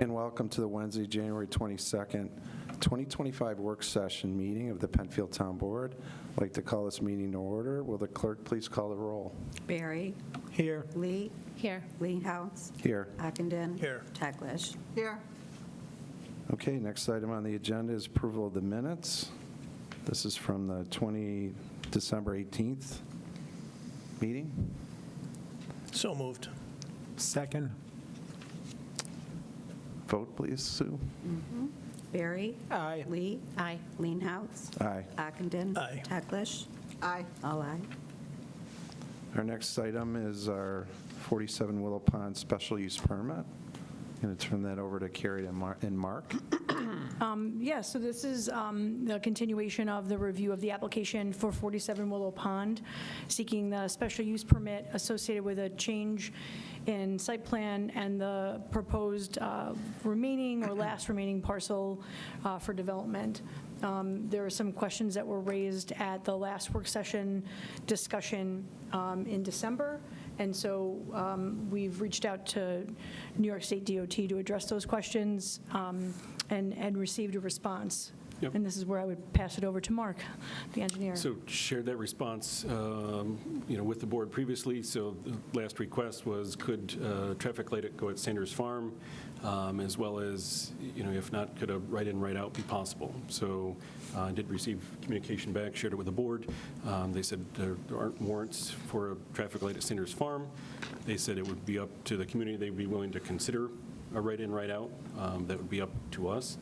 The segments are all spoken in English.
And welcome to the Wednesday, January 22nd, 2025 work session meeting of the Penfield Town Board. I'd like to call this meeting to order. Will the clerk please call the roll? Barry. Here. Lee. Here. Leenhouts. Here. Ockenden. Here. Teglash. Here. Okay, next item on the agenda is approval of the minutes. This is from the December 18th meeting. So moved. Second. Vote, please, Sue. Barry. Aye. Lee. Aye. Leenhouts. Aye. Ockenden. Aye. Teglash. Aye. All aye. Our next item is our 47 Willow Pond special use permit. I'm going to turn that over to Carrie and Mark. Yeah, so this is the continuation of the review of the application for 47 Willow Pond, seeking the special use permit associated with a change in site plan and the proposed remaining or last remaining parcel for development. There are some questions that were raised at the last work session discussion in December. And so we've reached out to New York State DOT to address those questions and received a response. Yep. And this is where I would pass it over to Mark, the engineer. So shared that response, with the board previously. So the last request was, could traffic light go at Sanders Farm, as well as, if not, could a write-in, write-out be possible? So I did receive communication back, shared it with the board. They said there aren't warrants for a traffic light at Sanders Farm. They said it would be up to the community. They'd be willing to consider a write-in, write-out. That would be up to us.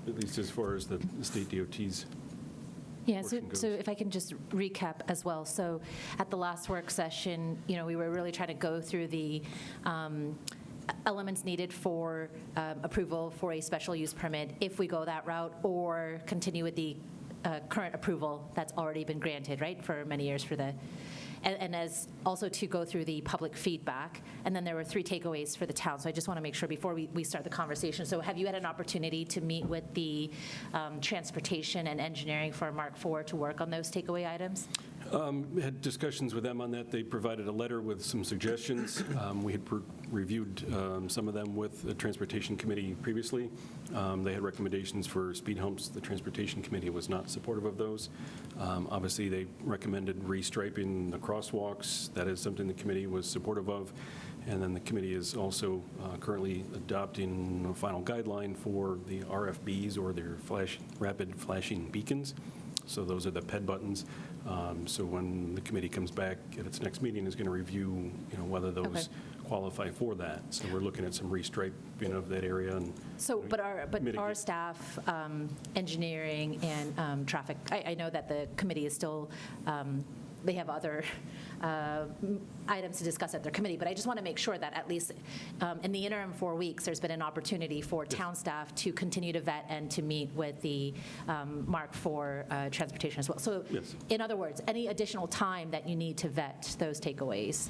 At least as far as the state DOT's. Yeah, so if I can just recap as well. So at the last work session, we were really trying to go through the elements needed for approval for a special use permit if we go that route, or continue with the current approval that's already been granted, right, for many years for the, and as also to go through the public feedback. And then there were 3 takeaways for the town. So I just want to make sure before we start the conversation. So have you had an opportunity to meet with the transportation and engineering for Mark IV to work on those takeaway items? Had discussions with them on that. They provided a letter with some suggestions. We had reviewed some of them with the Transportation Committee previously. They had recommendations for speed humps. The Transportation Committee was not supportive of those. Obviously, they recommended restriping the crosswalks. That is something the committee was supportive of. And then the committee is also currently adopting a final guideline for the RFBs, or their rapid flashing beacons. So those are the PED buttons. So when the committee comes back at its next meeting, is going to review, whether those qualify for that. So we're looking at some restriping of that area. And so, but our staff, engineering and traffic, I know that the committee is still, they have other items to discuss at their committee, but I just want to make sure that at least in the interim 4 weeks, there's been an opportunity for town staff to continue to vet and to meet with the Mark IV transportation as well. So in other words, any additional time that you need to vet those takeaways?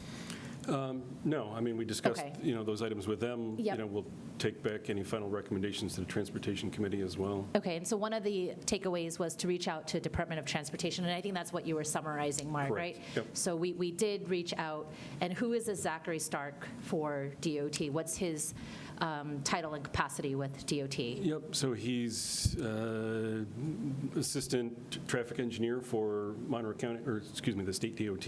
No, I mean, we discussed, those items with them. Yep. We'll take back any final recommendations to the Transportation Committee as well. Okay, and so one of the takeaways was to reach out to Department of Transportation, and I think that's what you were summarizing, Mark, Correct. right? Yep. So we did reach out, and who is this Zachary Stark for DOT? What's his title and capacity with DOT? Yep, so he's Assistant Traffic Engineer for Monroe County, the State DOT.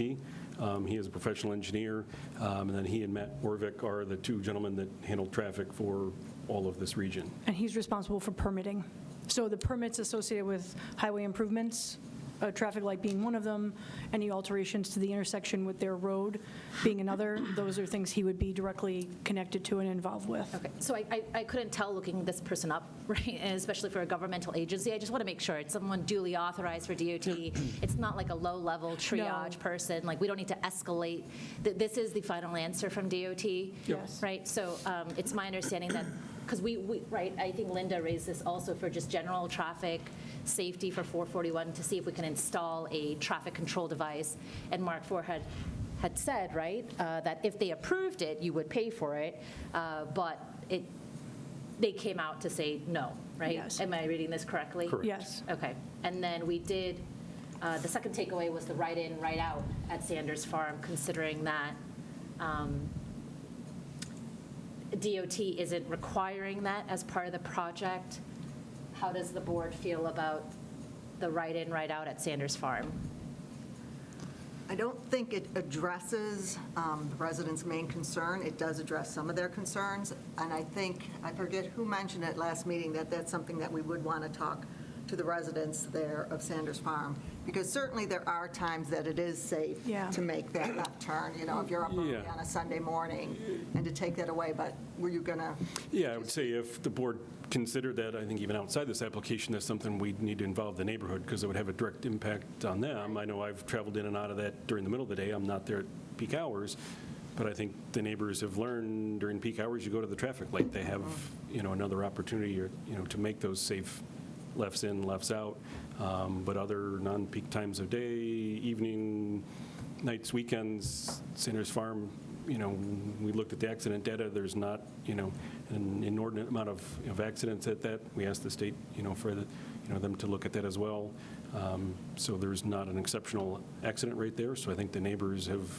He is a professional engineer, and then he and Matt Orvik are the 2 gentlemen that handle traffic for all of this region. And he's responsible for permitting. So the permits associated with highway improvements, a traffic light being one of them, any alterations to the intersection with their road being another, those are things he would be directly connected to and involved with. Okay, so I couldn't tell looking this person up, right, and especially for a governmental agency. I just want to make sure it's someone duly authorized for DOT. It's not like a low-level triage person. Like, we don't need to escalate. This is the final answer from DOT, Yes. right? So it's my understanding that, because we, right, I think Linda raised this also for just general traffic safety for 441 to see if we can install a traffic control device. And Mark IV had said, right, that if they approved it, you would pay for it, but they came out to say no, right? Yes. Am I reading this correctly? Correct. Yes. Okay. And then we did, the second takeaway was the write-in, write-out at Sanders Farm, considering that DOT isn't requiring that as part of the project, how does the board feel about the right-in, right-out at Sanders Farm? I don't think it addresses the residents' main concern. It does address some of their concerns, and I think, I forget who mentioned it last meeting, that that's something that we would want to talk to the residents there of Sanders Farm, because certainly there are times that it is safe Yeah. to make that left turn, you know, if you're up early Yeah. on a Sunday morning, and to take that away, but were you going to? Yeah, I would say if the board considered that, I think even outside this application, that's something we'd need to involve the neighborhood, because it would have a direct impact on them. I know I've traveled in and out of that during the middle of the day. I'm not there at peak hours, but I think the neighbors have learned during peak hours, you go to the traffic light, they have, you know, another opportunity, or, you know, to make those safe lefts in, lefts out. But other non-peak times of day, evening, nights, weekends, Sanders Farm, you know, we looked at the accident data, there's not, you know, an inordinate amount of accidents at that. We asked the state, you know, for the, you know, them to look at that as well. So there's not an exceptional accident rate there. So I think the neighbors have,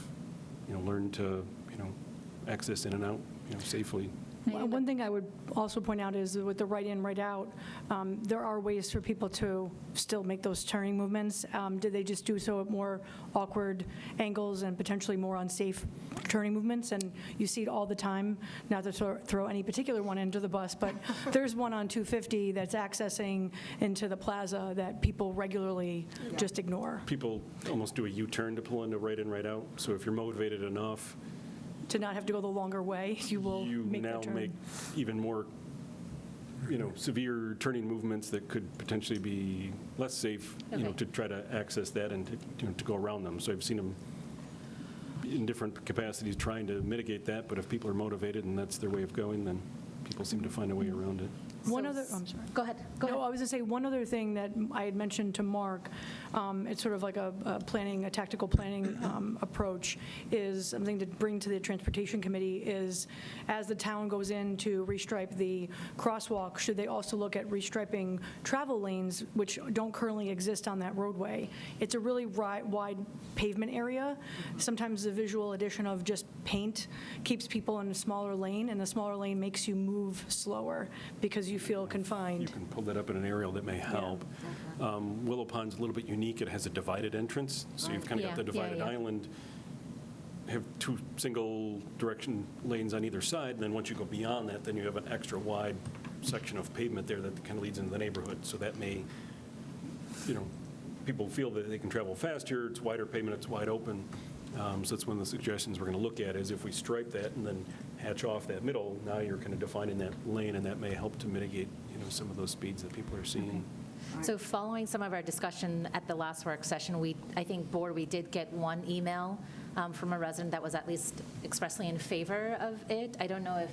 you know, learned to, you know, access in and out, you know, safely. One thing I would also point out is with the right-in, right-out, there are ways for people to still make those turning movements. Did they just do so at more awkward angles and potentially more unsafe turning movements? And you see it all the time, not to throw any particular one into the bus, but there's one on 250 that's accessing into the plaza that people regularly just ignore. People almost do a U-turn to pull into right-in, right-out. So if you're motivated enough, To not have to go the longer way, you will you make now the turn. make even more, you know, severe turning movements that could potentially be less safe, you know, Okay. to try to access that and to, you know, to go around them. So I've seen them in different capacities trying to mitigate that, but if people are motivated and that's their way of going, then people seem to find a way around it. One So- other, I'm sorry. Go ahead, go ahead. No, I was going to say, one other thing that I had mentioned to Mark, it's sort of like a planning, a tactical planning approach, is something to bring to the Transportation Committee is, as the town goes in to restripe the crosswalk, should they also look at restriping travel lanes, which don't currently exist on that roadway? It's a really wide pavement area. Sometimes the visual addition of just paint keeps people in a smaller lane, and the smaller lane makes you move slower because you feel You confined. can pull that up in an aerial that may help. Willow Pond's a little bit unique. It has a divided entrance, so you've kind of got the Yeah, yeah, divided yeah. island, have two single direction lanes on either side, and then once you go beyond that, then you have an extra wide section of pavement there that kind of leads into the neighborhood. So that may, you know, people feel that they can travel faster, it's wider pavement, it's wide open. So that's one of the suggestions we're going to look at, is if we stripe that and then hatch off that middle, now you're kind of defining that lane, and that may help to mitigate, you know, some of those speeds that people are seeing. So following some of our discussion at the last work session, I think, board, we did get one email from a resident that was at least expressly in favor of it. I don't know if.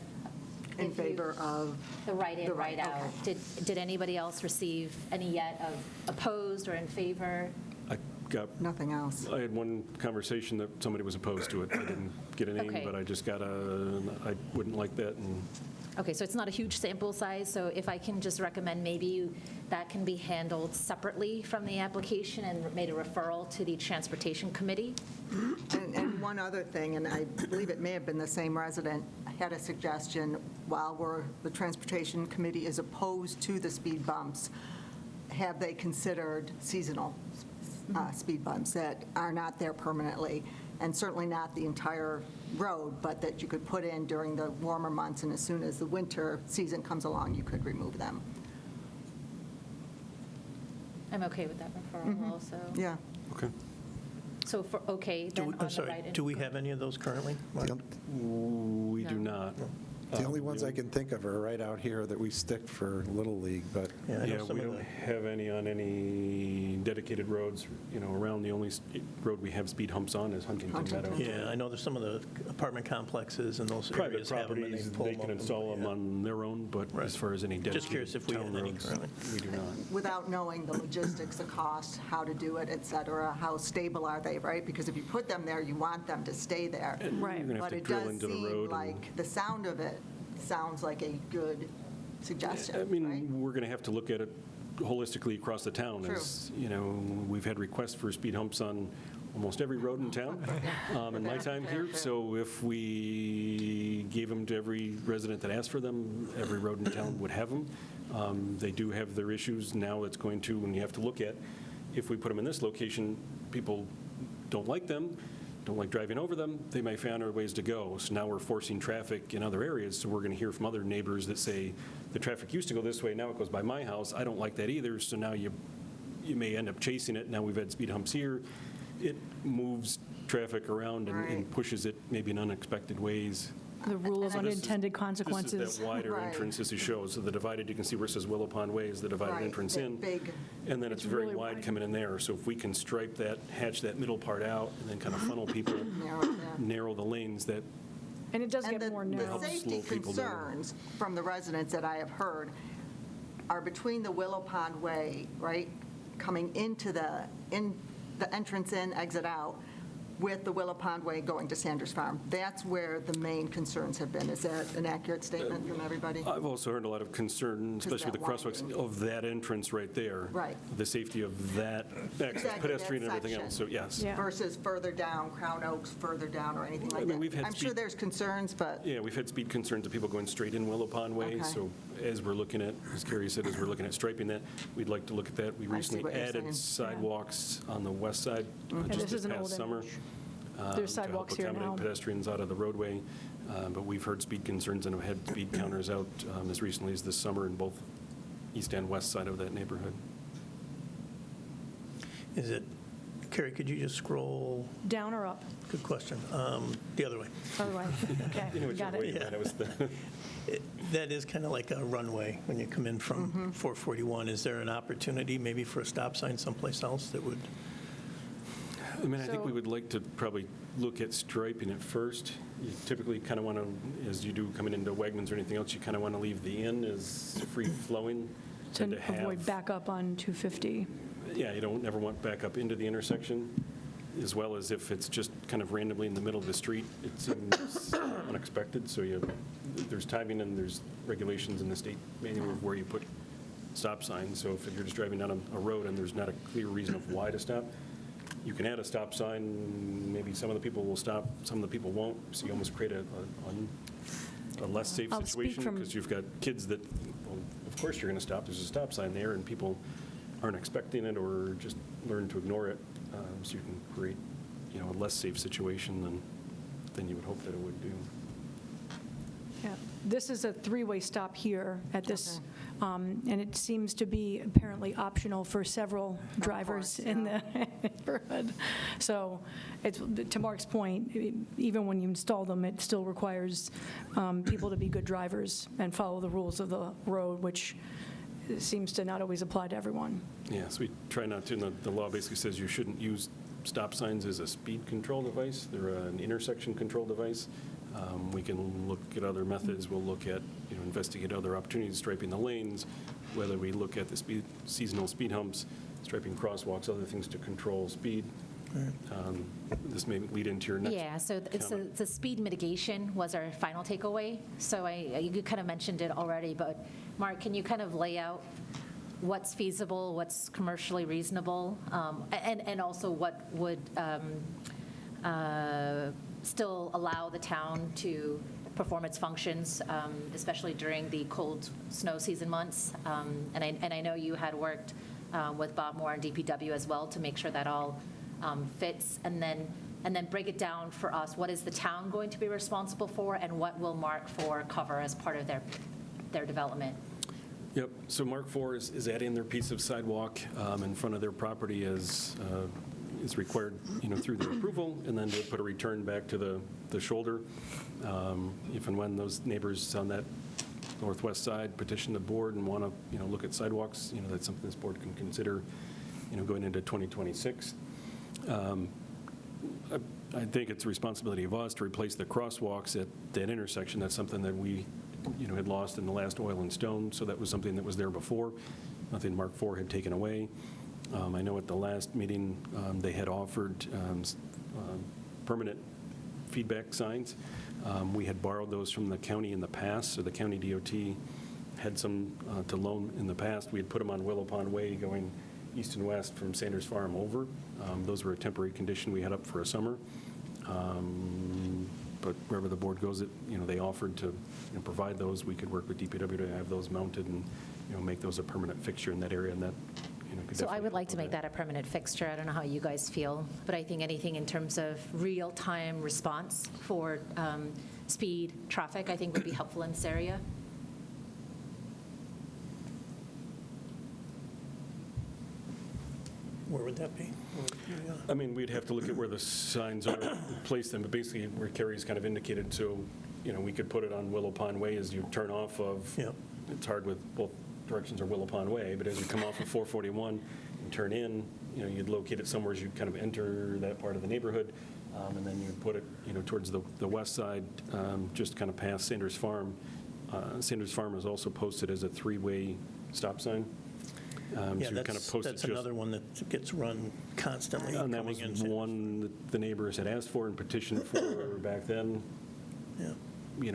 In if you- favor of? The right-in, The right, right-out. Did anybody else receive any yet of opposed or in favor? I got, Nothing else. I had one conversation that somebody was opposed to it. I didn't get a name, Okay. but I just got I wouldn't like that, and Okay, so it's not a huge sample size, so if I can just recommend maybe that can be handled separately from the application and made a referral to the Transportation Committee? And one other thing, and I believe it may have been the same resident, had a suggestion, while the Transportation Committee is opposed to the speed bumps, have they considered seasonal speed bumps that are not there permanently, and certainly not the entire road, but that you could put in during the warmer months, and as soon as the winter season comes along, you could remove them. I'm okay with that referral also. Yeah. okay. So for, okay, then on I'm the sorry, right. do we have any of those currently? Mark? We do No. not. The only ones I can think of are right out here that we stick for Little League, but Yeah, I know Yeah, some we of don't the, have any on any dedicated roads, you know, around. The only road we have speed humps on is Huntington Meadow. yeah, I know there's some of the apartment complexes and those Private areas have them and they properties, pull they them can up. install them Yeah. on their own, but Right. as far as any Just curious dedicated if we town had any roads, currently. we do not. Without knowing the logistics, the cost, how to do it, et cetera, how stable are they, right? Because if you put them there, you want them to stay there. Right. You're going to have But to it drill does into the seem road. and- like the sound of it sounds like a good suggestion, I right? mean, we're going to have to look at it holistically across the town. True. As, you know, we've had requests for speed humps on almost every road in town in my time here. So if we gave them to every resident that asked for them, every road in town would have them. They do have their issues. Now it's going to, and you have to look at, if we put them in this location, people don't like them, don't like driving over them, they may find other ways to go. So now we're forcing traffic in other areas, so we're going to hear from other neighbors that say, the traffic used to go this way, now it goes by my house, I don't like that either, so now you may end up chasing it. Now we've had speed humps here. It moves traffic around and Right. pushes it maybe in unexpected ways. The rule of And I- unintended This consequences. is that wider Right. entrance as it shows. So the divided, you can see where it says Willow Pond Way is the divided Right, entrance that in. big- And then it's It's very really wide wide. coming in there. So if we can stripe that, hatch that middle part out, and then kind of funnel people, Narrow it down. narrow the lanes, that And it does And get more the narrow. safety Slow people down. concerns from the residents that I have heard are between the Willow Pond Way, right, coming into the entrance in, exit out, with the Willow Pond Way going to Sanders Farm. That's where the main concerns have been. Is that an accurate statement from everybody? I've also heard a lot of concern, especially with the that crosswalks, widening. of that entrance right there. Right. The safety of that access, Exactly, pedestrian and that everything else. So section. yes. Yeah. Versus further down, Crown Oaks, further down, or anything like I mean, we've that? had I'm sure speed- there's concerns, but, Yeah, we've had speed concerns of people going straight in Willow Pond Way. Okay. So as we're looking at, as Carrie said, as we're looking at striping that, we'd like to look at that. We I see recently what you're added saying. sidewalks on the west side just this this is an past old summer. image. There's sidewalks To here help now. accommodate pedestrians out of the roadway. But we've heard speed concerns and have had speed counters out as recently as this summer in both east and west side of that neighborhood. Is it, Carrie, could you just scroll, Down or up? good question, the other way? Other way. Okay, You know which got way it. you went. It was the- That is kind of like a runway when you come in from 441. Is there an opportunity maybe for a stop sign someplace else that would? I mean, I think So- we would like to probably look at striping it first. You typically kind of want to, as you do coming into Wegmans or anything else, you kind of want to leave the inn as free-flowing. To and avoid have- backup on 250. Yeah, you don't ever want back up into the intersection, as well as if it's just kind of randomly in the middle of the street, it seems unexpected. So there's timing and there's regulations in the state manual of where you put stop signs. So if you're just driving down a road and there's not a clear reason of why to stop, you can add a stop sign, maybe some of the people will stop, some of the people won't, so you almost create a less safe I'll speak situation, from- because you've got kids that, well, of course you're going to stop, there's a stop sign there, and people aren't expecting it or just learn to ignore it, so you can create, a less safe situation than you would hope that it would do. Yeah. This is a three-way stop here at this, and it seems to be apparently optional for several drivers in the neighborhood. So it's, to Mark's point, even when you install them, it still requires people to be good drivers and follow the rules of the road, which seems to not always apply to everyone. Yeah, so we try not to, and the law basically says you shouldn't use stop signs as a speed control device. They're an intersection control device. We can look at other methods. We'll look at, investigate other opportunities, striping the lanes, whether we look at the seasonal speed humps, striping crosswalks, other things to control speed. This may lead into your next Yeah, so it's comment. the speed mitigation was our final takeaway. So you kind of mentioned it already, but Mark, can you kind of lay out what's feasible, what's commercially reasonable, and also what would still allow the town to perform its functions, especially during the cold snow season months? And I know you had worked with Bob Moore and DPW as well to make sure that all fits, and then break it down for us. What is the town going to be responsible for, and what will Mark 4 cover as part of their development? Yep, so Mark 4 is adding their piece of sidewalk in front of their property as is required, through their approval, and then to put a return back to the shoulder. If and when those neighbors on that northwest side petition the board and want to, look at sidewalks, that's something this board can consider, going into 2026. I think it's a responsibility of us to replace the crosswalks at that intersection. That's something that we, had lost in the last oil and stone, so that was something that was there before, nothing Mark 4 had taken away. I know at the last meeting, they had offered permanent feedback signs. We had borrowed those from the county in the past, so the county DOT had some to loan in the past. We had put them on Willow Pond Way going east and west from Sanders Farm over. Those were a temporary condition we had up for a summer. But wherever the board goes, they offered to provide those. We could work with DPW to have those mounted and make those a permanent fixture in that area, and that could So I definitely would like help to with make that a permanent fixture. I don't know how you guys feel, but I think anything in terms of real-time response for speed, traffic, I think would be helpful in this area. Where would that be? Where would it be, I mean, we'd have to look at where the signs are, place them, but basically where Carrie's kind of indicated, so, we could put it on Willow Pond Way as you turn off of, Yeah. it's hard with both directions are Willow Pond Way, but as you come off of 441 and turn in, you'd locate it somewhere as you kind of enter that part of the neighborhood, and then you'd put it, towards the west side, just kind of past Sanders Farm. Sanders Farm is also posted as a three-way stop sign. So Yeah, you kind of post it that's just- another one that gets run constantly. And that was coming in. one that the neighbors had asked for and petitioned for back then. Yeah.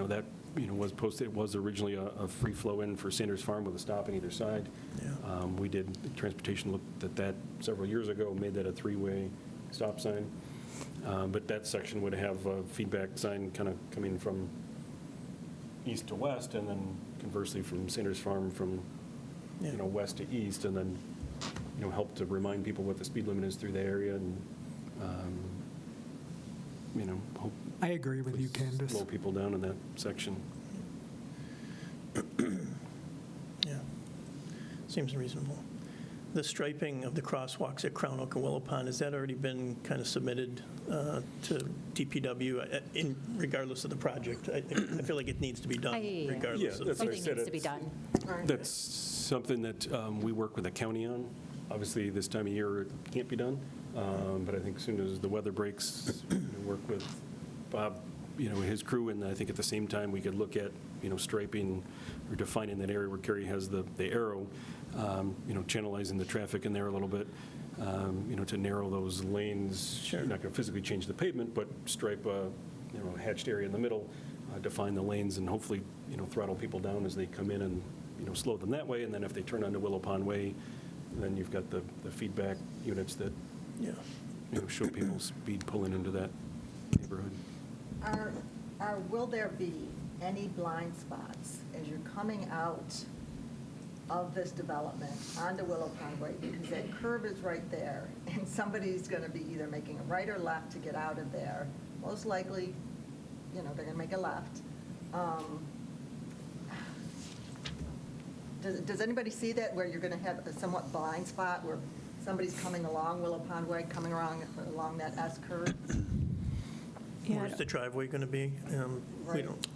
That, was posted, it was originally a free flow in for Sanders Farm with a stop on either side. Yeah. We did, Transportation looked at that several years ago, made that a three-way stop sign. But that section would have a feedback sign kind of coming from east to west, and then conversely from Sanders Farm from, Yeah. west to east, and then, help to remind people what the speed limit is through the area, and, hope I agree with you, Candace. slow people down in that section. Yeah. Seems reasonable. The striping of the crosswalks at Crown Oak and Willow Pond, has that already been kind of submitted to DPW regardless of the project? I feel like it needs to be done regardless Yeah, of. that's what I Everything said, needs to be it's- done. That's something that we work with the county on. Obviously, this time of year, it can't be done, but I think as soon as the weather breaks, work with Bob, his crew, and I think at the same time, we could look at, striping or defining that area where Kerry has the arrow, channelizing the traffic in there a little bit, to narrow those lanes. Sure. You're not going to physically change the pavement, but stripe a, hatched area in the middle, define the lanes, and hopefully, throttle people down as they come in and, slow them that way. And then if they turn onto Willow Pond Way, then you've got the feedback units that, Yeah. show people speed pulling into that neighborhood. Will there be any blind spots as you're coming out of this development onto Willow Pond Way? Because that curve is right there, and somebody's going to be either making a right or left to get out of there. Most likely, they're going to make a left. Does anybody see that, where you're going to have a somewhat blind spot where somebody's coming along Willow Pond Way, coming along that S curve? Where's the driveway going to be? We Right. don't,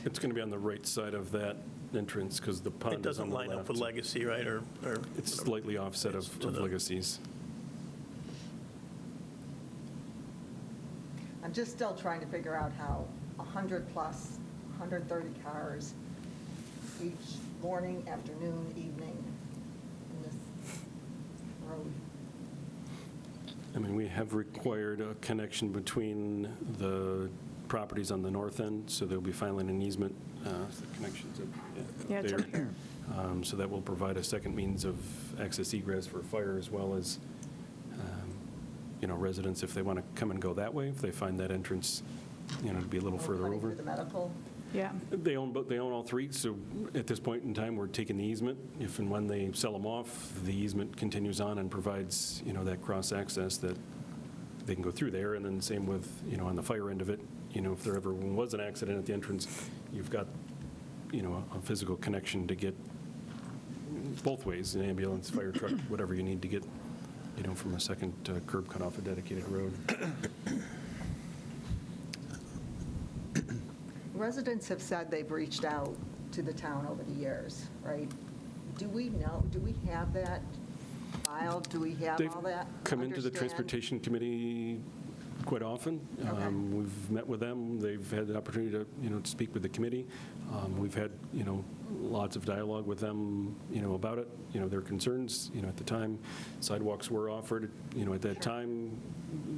It's going to be on the right side of that entrance because the pond it is on doesn't the line up left. with Legacy, right? Or It's slightly offset It's of to the- Legacy's. I'm just still trying to figure out how 100 plus, 130 cars each morning, afternoon, evening in this road. I mean, we have required a connection between the properties on the north end, so they'll be filing an easement, the connections Yeah, it's there. up here. So that will provide a second means of access egress for fire, as well as, residents, if they want to come and go that way, if they find that entrance, to be a little further Running over. through the medical. Yeah. They own all three, so at this point in time, we're taking the easement. If and when they sell them off, the easement continues on and provides, that cross-access that they can go through there. And then same with, on the fire end of it, if there ever was an accident at the entrance, you've got, a physical connection to get both ways, an ambulance, fire truck, whatever you need to get, from a second curb cut off a dedicated road. Residents have said they've reached out to the town over the years, right? Do we know, do we have that filed? Do we have They've all that? come into the Understand? Transportation Committee quite often. Okay. We've met with them. They've had the opportunity to, to speak with the committee. We've had, lots of dialogue with them, about it, their concerns, at the time. Sidewalks were offered, at that time,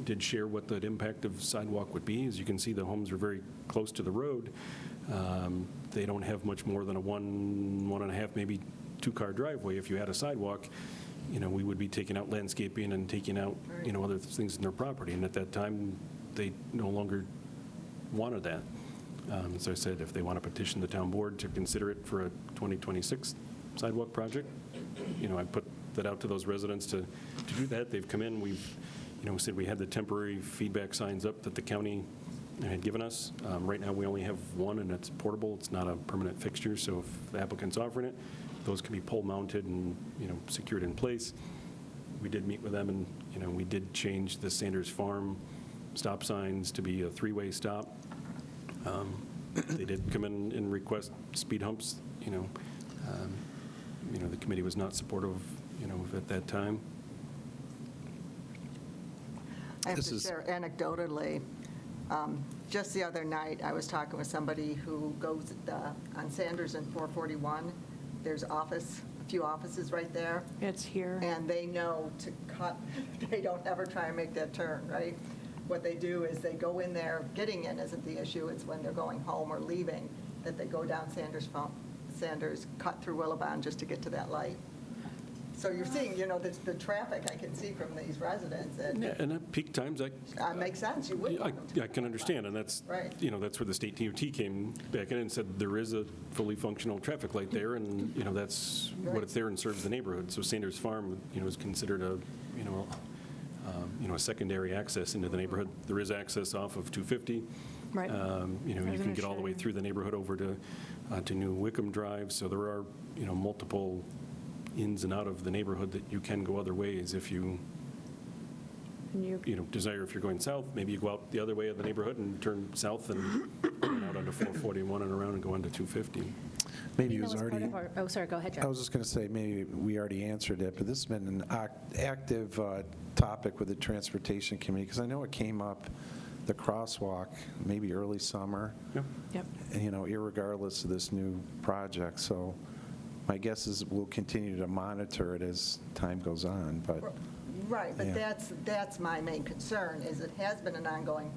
did share what the impact of sidewalk would be. As you can see, the homes are very close to the road. They don't have much more than a one and a half, maybe two-car driveway. If you had a sidewalk, we would be taking out landscaping and taking out, other things in their property. And at that time, they no longer wanted that. As I said, if they want to petition the town board to consider it for a 2026 sidewalk project, I put that out to those residents to do that. They've come in, we've, said we had the temporary feedback signs up that the county had given us. Right now, we only have one, and it's portable. It's not a permanent fixture, so if the applicant's offering it, those can be pole-mounted and, secured in place. We did meet with them, and, we did change the Sanders Farm stop signs to be a three-way stop. They did come in and request speed humps, the committee was not supportive, at that time. I have This to is- share anecdotally, just the other night, I was talking with somebody who goes on Sanders and 441. There's a few offices right there, It's here. and they know to cut, they don't ever try and make that turn, right? What they do is they go in there, getting in isn't the issue, it's when they're going home or leaving, that they go down Sanders, cut through Willowbond just to get to that light. So you're seeing, the traffic I can see from these residents, and Yeah, and at peak times, makes sense, you would want them to. I can understand, and that's, Right. that's where the state DOT came back in and said there is a fully functional traffic light there, and, that's what it's there and serves the neighborhood. So Sanders Farm, is considered a secondary access into the neighborhood. There is access off of 250. Right. You can Resident get all the way sharing. through the neighborhood over to New Wickham Drive. So there are, multiple ins and out of the neighborhood that you can go other ways if you, And you- desire. If you're going south, maybe you go out the other way of the neighborhood and turn south and turn out onto 441 and around and go onto 250. Maybe it That was was part already, of our- Oh, sorry, go ahead, I Joe. was just going to say, maybe we already answered it, but this has been an active topic with the Transportation Committee, because I know it came up, the crosswalk, maybe early summer, Yep. and, irregardless of this new project. So my guess is we'll continue to monitor it as time goes on, but, Right, but Yeah. that's my main concern, is it has been an ongoing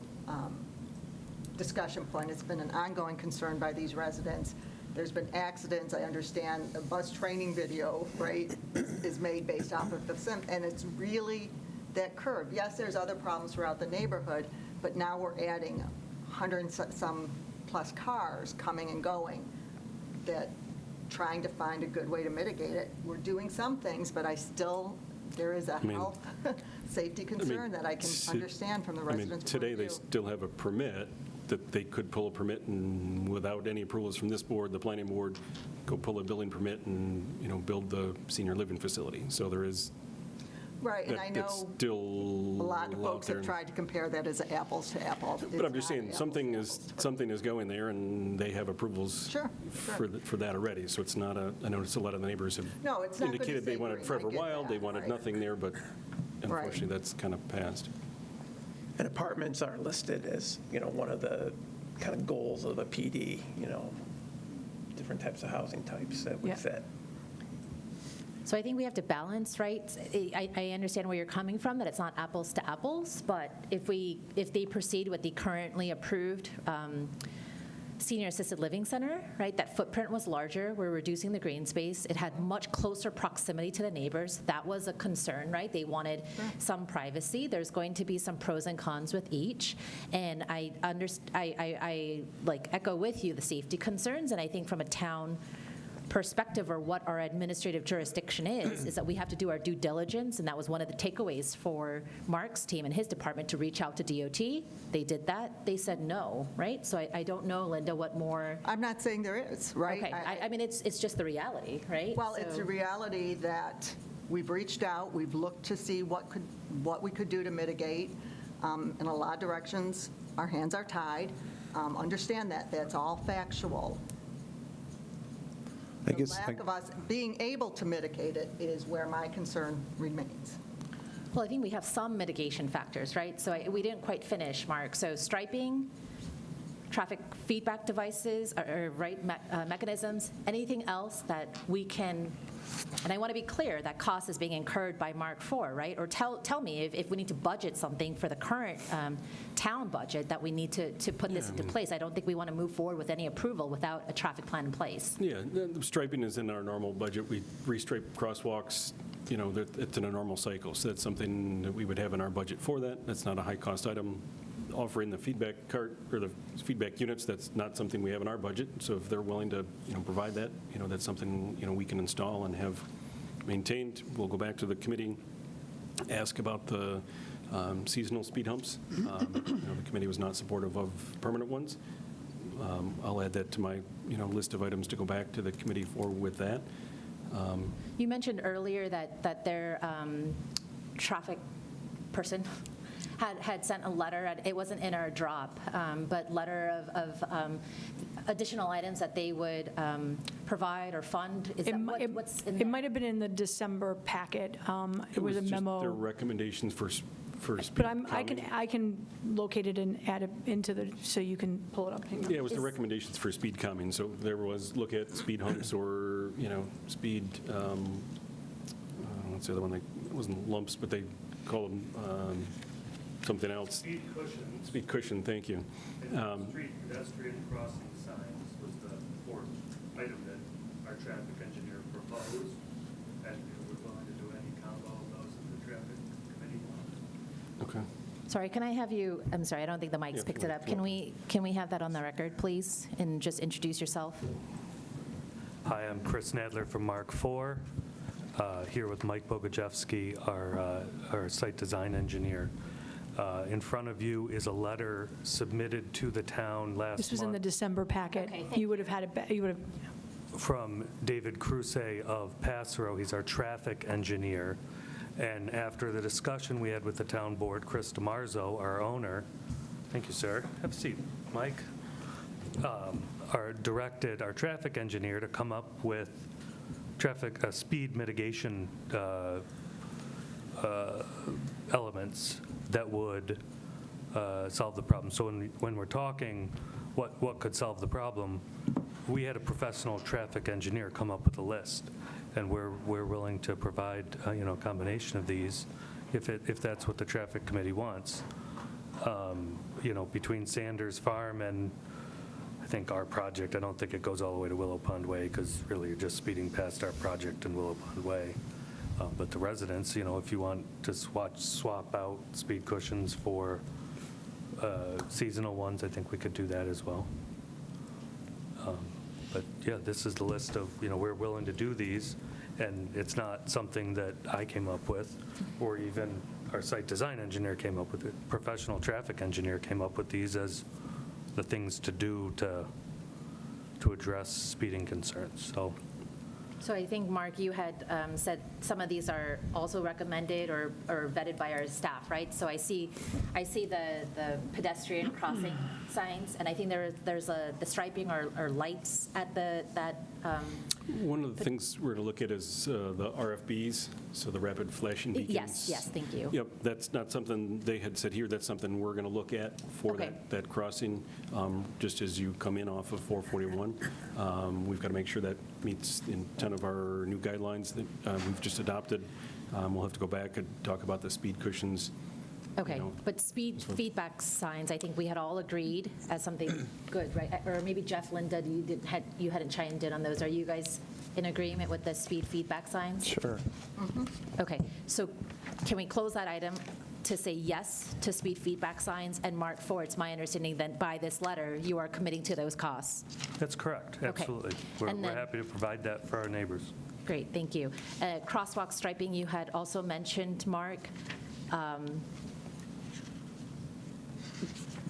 discussion point. It's been an ongoing concern by these residents. There's been accidents, I understand, a bus training video, right, is made based off of the sim, and it's really that curve. Yes, there's other problems throughout the neighborhood, but now we're adding 100 and some plus cars coming and going, that trying to find a good way to mitigate it. We're doing some things, but there is a mean- health, safety concern that I can understand from the residents' point of Today, they view. still have a permit that they could pull a permit and without any approvals from this board, the planning board, go pull a building permit and, build the senior living facility. So there is, Right, and I that's know still a lot of out folks there. have tried to compare that as apples to apples. It's But I'm just not saying, apples something to is, apples. something is going there, and they have approvals Sure, for that already. So it's not I noticed a lot of the neighbors have No, it's not gonna indicated they say wanted green, Forever I get Wild, that, they wanted right. nothing there, but Right. unfortunately, that's kind of passed. And apartments are listed as, one of the kind of goals of the PD, different types of housing types that would Yeah. fit. So I think we have to balance, right? I understand where you're coming from, that it's not apples to apples, but if they proceed with the currently approved senior assisted living center, right, that footprint was larger, we're reducing the green space, it had much closer proximity to the neighbors, that was a concern, right? They wanted some privacy, there's going to be some pros and cons with each, and I echo with you the safety concerns, and I think from a town perspective, or what our administrative jurisdiction is that we have to do our due diligence, and that was one of the takeaways for Mark's team and his department to reach out to DOT. They did that. They said no, right? So I don't know, Linda, what more. I'm not saying there is, right? Okay, I mean, it's just the reality, right? Well, it's So- a reality that we've reached out, we've looked to see what we could do to mitigate. In a lot of directions, our hands are tied. Understand that, that's all factual. I The guess, lack of us being able to mitigate it is where my concern remains. Well, I think we have some mitigation factors, right? So we didn't quite finish, Mark. So striping, traffic feedback devices, mechanisms, anything else that we can, and I want to be clear, that cost is being incurred by Mark IV, right? Or tell me if we need to budget something for the current town budget that we need to put this into place. I don't think we want to move forward with any approval without a traffic plan in place. Yeah, the striping is in our normal budget. We restripe crosswalks it's in a normal cycle, so that's something that we would have in our budget for that. That's not a high-cost item. Offering the feedback cart, or the feedback units, that's not something we have in our budget, so if they're willing to, provide that, that's something, we can install and have maintained. We'll go back to the committee, ask about the seasonal speed humps. The committee was not supportive of permanent ones. I'll add that to my, list of items to go back to the committee for with that. You mentioned earlier that their traffic person had sent a letter, it wasn't in our drop, but letter of additional items that they would provide or fund? Is that what's in It there? might have been in the December packet. It was a just memo. their recommendations for speed But I calming. can locate it and add it into the, so you can pull it up. Hang on. Yeah, it was the recommendations for speed calming, so there was, look at speed humps or, speed, what's the other one? It wasn't lumps, but they call them something else. Speed cushion. Speed cushion, thank you. And street pedestrian crossing signs was the fourth item that our traffic engineer proposed, and we're willing to do any combo of those that the traffic committee wants. Okay. Sorry, can I have you, I'm sorry, I don't think the mic's Yeah, picked it up. Can we have that on the record, please? And just introduce yourself? Hi, I'm Chris Nadler from Mark IV, here with Mike Bogajewski, our site design engineer. In front of you is a letter submitted to the town last month. This was in the December packet. Okay, thank You would have had it, you would have, From David Crusay of Passero. He's our traffic engineer. And after the discussion we had with the town board, Chris DiMarzo, our owner, thank you, sir, have a seat, Mike, directed our traffic engineer to come up with speed mitigation elements that would solve the problem. So when we're talking what could solve the problem, we had a professional traffic engineer come up with a list, and we're willing to provide a combination of these if that's what the traffic committee wants. Between Sanders Farm and I think our project, I don't think it goes all the way to Willow Pond Way, because really you're just speeding past our project in Willow Pond Way. But the residents, if you want to swap out speed cushions for seasonal ones, I think we could do that as well. But yeah, this is the list of, we're willing to do these, and it's not something that I came up with, or even our site design engineer came up with it. Professional traffic engineer came up with these as the things to do to address speeding concerns. So I think, Mark, you had said some of these are also recommended or vetted by our staff, right? So I see the pedestrian crossing signs, and I think there's the striping or lights at that. One of the things we're going to look at is the RFBs, so the rapid flashing beacons. Yes, thank you. Yep, that's not something they had said here, that's something we're going to look at for Okay. that crossing, just as you come in off of 441. We've got to make sure that meets the intent of our new guidelines that we've just adopted. We'll have to go back and talk about the speed cushions. Okay, but speed feedback signs, I think we had all agreed as something good, right? Or maybe Jeff, Linda, you hadn't chimed in on those. Are you guys in agreement with the speed feedback signs? Sure. Okay, so can we close that item to say yes to speed feedback signs? And Mark IV, it's my understanding that by this letter, you are committing to those costs. That's correct, Okay. absolutely. We're And then- happy to provide that for our neighbors. Great, thank you. Crosswalk striping, you had also mentioned, Mark.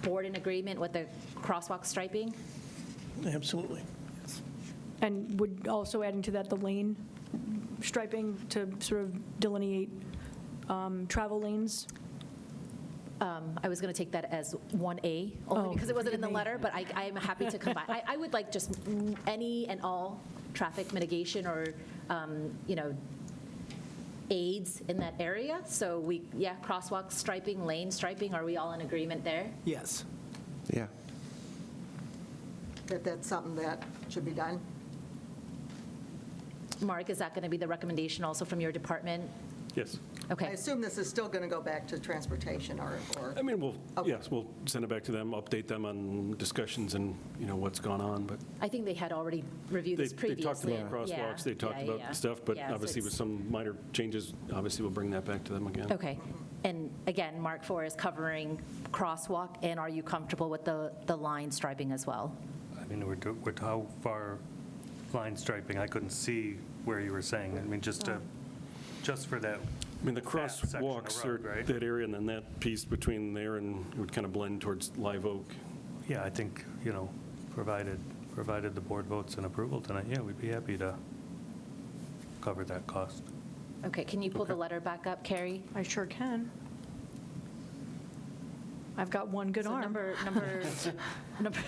Board in agreement with the crosswalk striping? Absolutely. and would also adding to that the lane striping to sort of delineate travel lanes. I was going to take that as 1A, only Oh, because it wasn't in the forgive me. letter, but I'm happy to combine. I would like just any and all traffic mitigation or, aids in that area. So crosswalk striping, lane striping, are we all in agreement there? Yes. Yeah. That that's something that should be done? Mark, is that going to be the recommendation also from your department? Yes. Okay. I assume this is still going to go back to transportation or. I mean, Okay. yes, we'll send it back to them, update them on discussions and, what's gone on, but I think they had already reviewed this they previously. talked about Yeah. crosswalks, they talked Yeah, about yeah. stuff, but Yeah, so obviously with it's- some minor changes, obviously we'll bring that back to them again. Okay. And again, Mark 4 is covering crosswalk, and are you comfortable with the line striping as well? I mean, we're how far line striping? I couldn't see where you were saying. I mean, just for that. I mean, the that section of crosswalks are road, right? that area, and then that piece between there and it would kind of blend towards Live Oak. Yeah, I think, provided the board votes and approval tonight, yeah, we'd be happy to cover that cost. Okay, can you pull the letter back up, Carrie? I sure can. I've got one good So arm. number,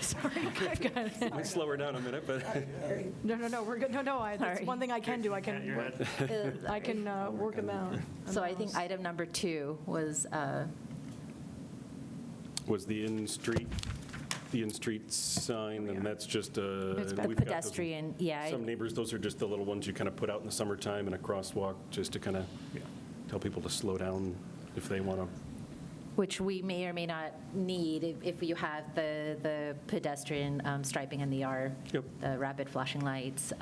sorry. I've got it. Might slow her down a minute, but No, we're good. No, that's Sorry. one thing I can do. I can work them out. So I think item number 2 was, was the in-street sign, and that's just it's we've a got those- pedestrian, yeah. Some neighbors, those are just the little ones you kind of put out in the summertime in a crosswalk, just to kind of tell people to slow down if they want to. Which we may or may not need if you have the pedestrian striping and the rapid flashing lights.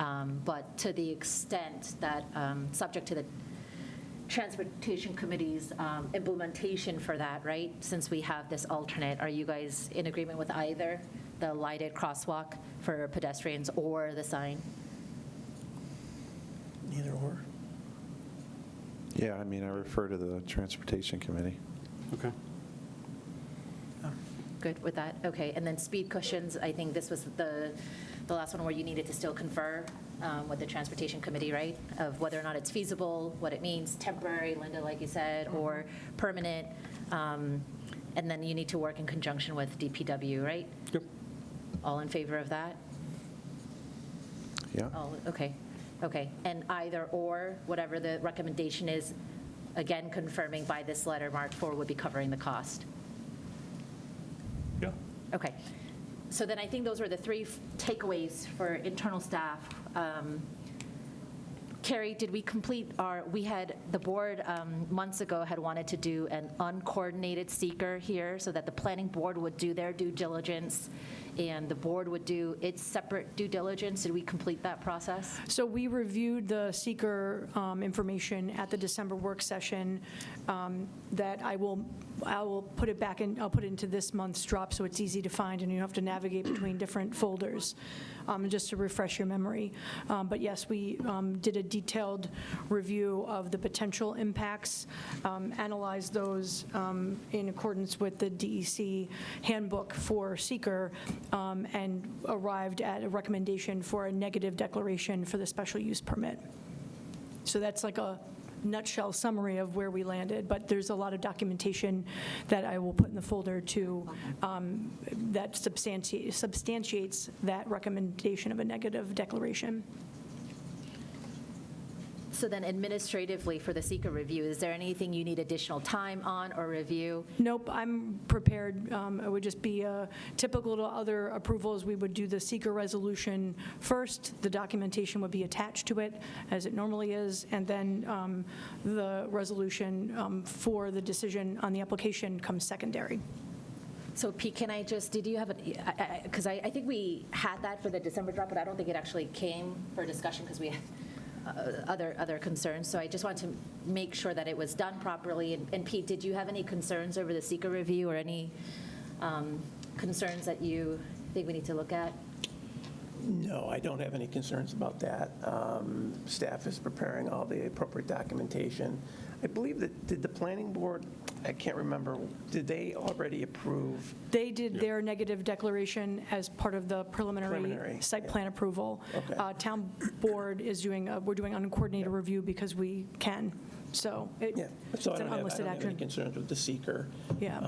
But to the extent that, subject to the Transportation Committee's implementation for that, right? Since we have this alternate, are you guys in agreement with either the lighted crosswalk for pedestrians or the sign? Either or. Yeah, I mean, I refer to the Transportation Committee. Okay. Good with that? Okay, and then speed cushions, I think this was the last one where you needed to still confer with the Transportation Committee, right? Of whether or not it's feasible, what it means, temporary, Linda, like you said, or permanent. And then you need to work in conjunction with DPW, right? Yep. All in favor of that? Yeah. All, okay. And either or, whatever the recommendation is, again, confirming by this letter, Mark 4 would be covering the cost. Yeah. Okay. So then I think those were the 3 takeaways for internal staff. Carrie, did we complete the board months ago had wanted to do an uncoordinated seeker here so that the planning board would do their due diligence and the board would do its separate due diligence? Did we complete that process? So we reviewed the seeker information at the December work session that I will put it back in, I'll put it into this month's drop so it's easy to find and you don't have to navigate between different folders, just to refresh your memory. But yes, we did a detailed review of the potential impacts, analyzed those in accordance with the DEC handbook for seeker, and arrived at a recommendation for a negative declaration for the special use permit. So that's like a nutshell summary of where we landed, but there's a lot of documentation that I will put in the folder to, that substantiates that recommendation of a negative declaration. So then administratively for the seeker review, is there anything you need additional time on or review? Nope, I'm prepared. It would just be typical to other approvals. We would do the seeker resolution first. The documentation would be attached to it, as it normally is, and then the resolution for the decision on the application comes secondary. So Pete, can I just, did you have, because I think we had that for the December drop, but I don't think it actually came for discussion because we had other concerns. So I just wanted to make sure that it was done properly. And Pete, did you have any concerns over the seeker review or any concerns that you think we need to look at? No, I don't have any concerns about that. Staff is preparing all the appropriate documentation. I believe that, did the planning board, I can't remember, did they already approve? They did their negative declaration as part of the preliminary site plan approval. Okay. Town board is doing, we're doing uncoordinated review because we can. So Yeah, so I it's an don't have unlisted any action. concerns with the seeker. Yeah.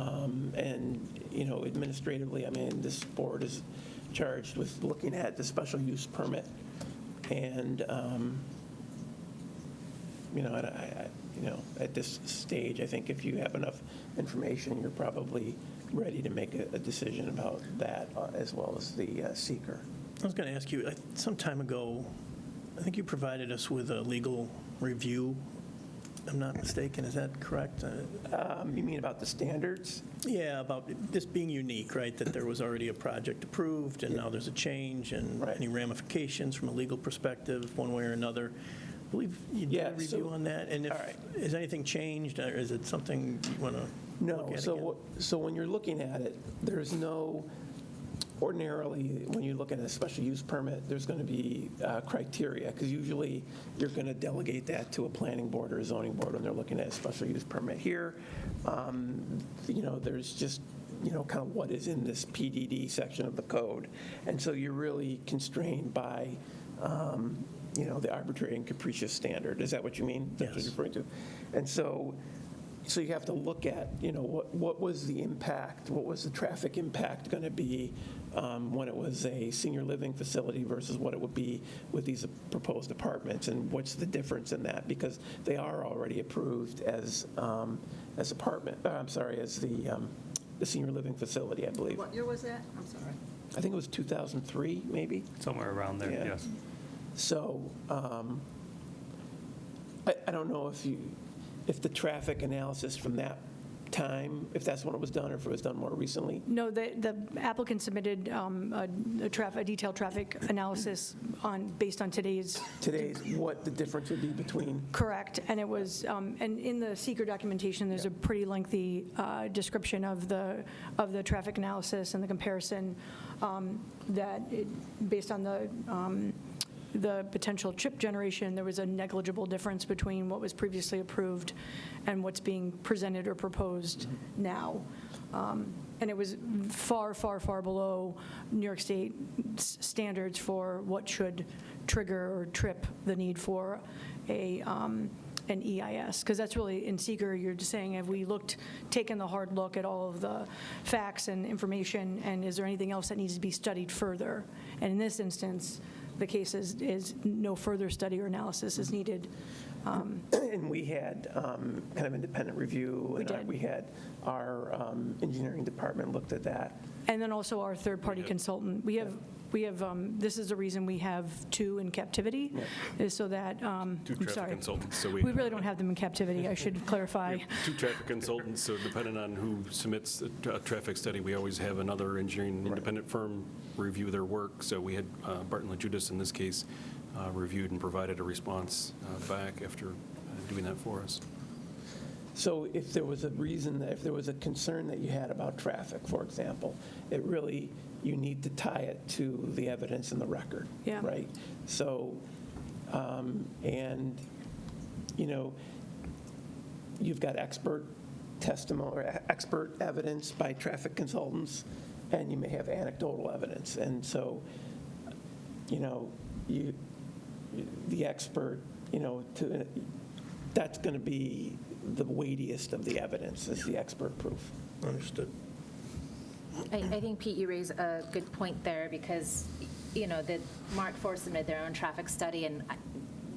And, administratively, I mean, this board is charged with looking at the special use permit. And, at this stage, I think if you have enough information, you're probably ready to make a decision about that as well as the seeker. I was going to ask you, some time ago, I think you provided us with a legal review I'm not mistaken. Is that correct? You mean about the standards? Yeah, about this being unique, right? That there was already a project approved, and now there's a change, and Right. any ramifications from a legal perspective, one way or another. I believe you did Yeah, a review so- on that, and if, all right. has anything changed, or is it something you want to No, look at so, again? so when you're looking at it, there's no, ordinarily, when you look at a special use permit, there's going to be criteria, because usually you're going to delegate that to a planning board or a zoning board when they're looking at a special use permit. Here, there's just, kind of what is in this PDD section of the code. And so you're really constrained by, the arbitrary and capricious standard. Is that what you mean? That's what Yes. you're referring to? And so you have to look at, what was the impact, what was the traffic impact going to be when it was a senior living facility versus what it would be with these proposed apartments, and what's the difference in that? Because they are already approved as apartment, as the senior living facility, I believe. What year was that? I'm sorry. I think it was 2003, maybe? Somewhere around there, Yeah. yes. So I don't know if the traffic analysis from that time, if that's when it was done or if it was done more recently. No, the applicant submitted a detailed traffic analysis based on today's. What the difference would be between, Correct, and it was, and in the seeker documentation, there's a pretty lengthy description of the traffic analysis and the comparison based on the potential chip generation, there was a negligible difference between what was previously approved and what's being presented or proposed now. And it was far, far, far below New York State standards for what should trigger or trip the need for an EIS. Because that's really, in seeker, you're just saying, have we taken the hard look at all of the facts and information, and is there anything else that needs to be studied further? And in this instance, the case is no further study or analysis is needed. and we had kind of independent review. We did. We had our engineering department looked at that. And then also our third-party consultant. We have, this is the reason we have two in captivity, is so that, Two I'm traffic sorry. consultants, so We really don't have them in captivity, I should clarify. We have two traffic consultants, so depending on who submits a traffic study, we always have another engineering independent firm review their work. So we had Barton LaJudas in this case reviewed and provided a response back after doing that for us. So if there was a reason, if there was a concern that you had about traffic, for example, it really, you need to tie it to the evidence in the record, Yeah. right? So, you've got expert testimony, or expert evidence by traffic consultants, and you may have anecdotal evidence. And so, the expert, that's going to be the weightiest of the evidence, is the expert proof. Understood. I think, Pete, you raise a good point there because, that Mark IV submitted their own traffic study, and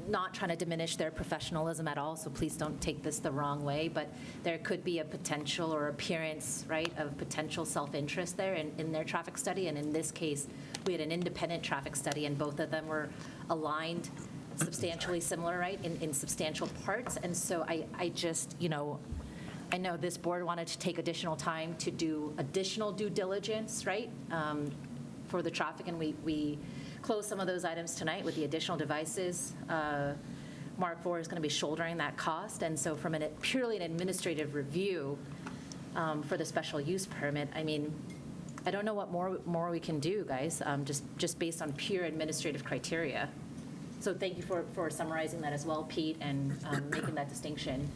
not trying to diminish their professionalism at all, so please don't take this the wrong way, but there could be a potential or appearance, right, of potential self-interest there in their traffic study. And in this case, we had an independent traffic study, and both of them were aligned substantially similar, right, in substantial parts. And so I just, I know this board wanted to take additional time to do additional due diligence, right, for the traffic, and we closed some of those items tonight with the additional devices. Mark IV is going to be shouldering that cost, and so from purely an administrative review for the special use permit, I mean, I don't know what more we can do, guys, just based on pure administrative criteria. So thank you for summarizing that as well, Pete, and making that distinction.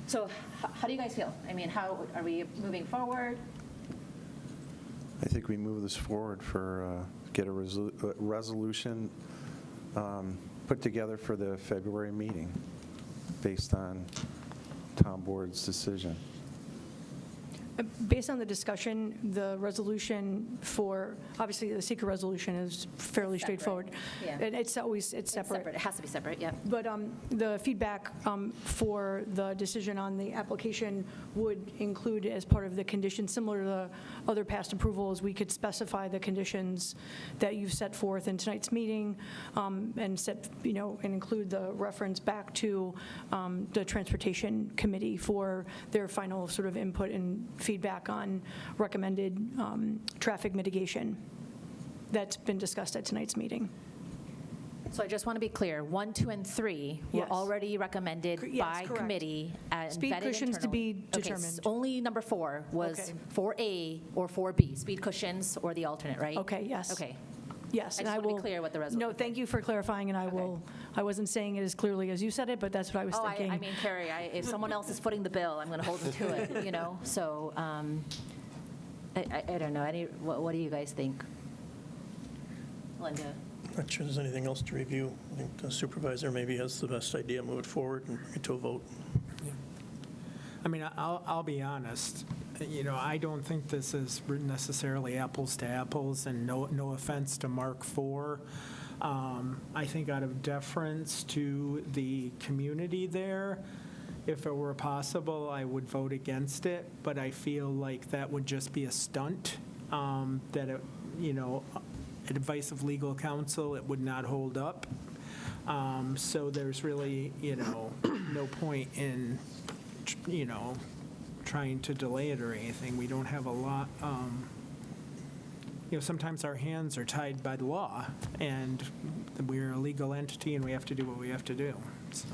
So how do you guys feel? I mean, how are we moving forward? I think we move this forward get a resolution put together for the February meeting based on town board's decision. Based on the discussion, the resolution for, obviously, the seeker resolution is fairly Separate. straightforward. Yeah. And it's separate. It has to be separate, yeah. But the feedback for the decision on the application would include, as part of the condition, similar to the other past approvals, we could specify the conditions that you've set forth in tonight's meeting, and set, and include the reference back to the Transportation Committee for their final sort of input and feedback on recommended traffic mitigation that's been discussed at tonight's meeting. So I just want to be clear, 1, 2, and 3 were Yes. already recommended Yes, by correct. committee and Speed vetted cushions to be internally. Okay, determined. only number 4 was Okay. 4A or 4B, speed cushions or the alternate, right? Okay, yes. Okay. Yes. I and just want to will- be clear what the resolution. No, thank you for clarifying, and I wasn't saying it as clearly as you said it, but that's what I was Oh, thinking. I mean, Carrie, if someone else is footing the bill, I'm going to hold them to it, So I don't know. What do you guys think? Linda? Not sure there's anything else to review. I think the supervisor maybe has the best idea, move it forward and bring it to a vote. I mean, I'll be honest, I don't think this is necessarily apples to apples, and no offense to Mark IV. I think out of deference to the community there, if it were possible, I would vote against it, but I feel like that would just be a stunt, that, advice of legal counsel, it would not hold up. So there's really, no point in, trying to delay it or anything. We don't have a lot, sometimes our hands are tied by the law, and we're a legal entity and we have to do what we have to do, so.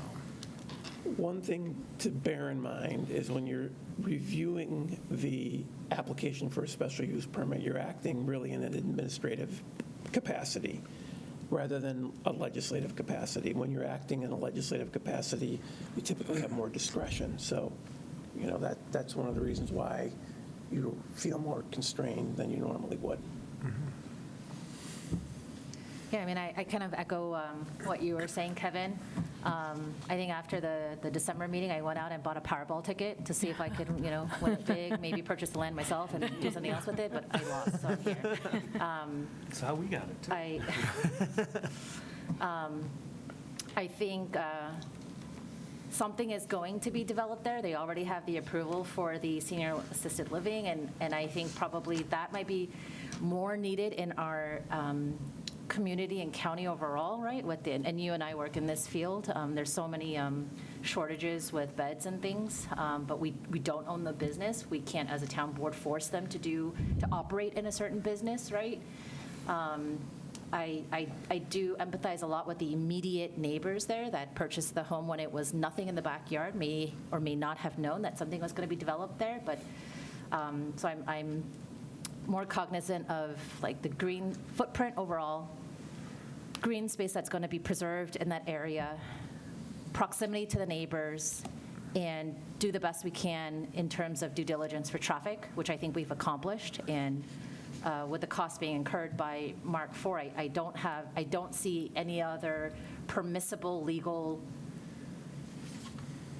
One thing to bear in mind is when you're reviewing the application for a special use permit, you're acting really in an administrative capacity rather than a legislative capacity. When you're acting in a legislative capacity, you typically have more discretion. So, that's one of the reasons why you feel more constrained than you normally would. Yeah, I mean, I kind of echo what you were saying, Kevin. I think after the December meeting, I went out and bought a Powerball ticket to see if I could, win it big, maybe purchase the land myself and do something else with it, but I lost, so I'm here. That's how we got it, too. I think something is going to be developed there. They already have the approval for the senior assisted living, and I think probably that might be more needed in our community and county overall, right? And you and I work in this field. There's so many shortages with beds and things, but we don't own the business. We can't, as a town board, force them to operate in a certain business, right? I do empathize a lot with the immediate neighbors there that purchased the home when it was nothing in the backyard, may or may not have known that something was going to be developed there. But so I'm more cognizant of like the green footprint overall, green space that's going to be preserved in that area, proximity to the neighbors, and do the best we can in terms of due diligence for traffic, which I think we've accomplished. And with the cost being incurred by Mark IV, I don't see any other permissible legal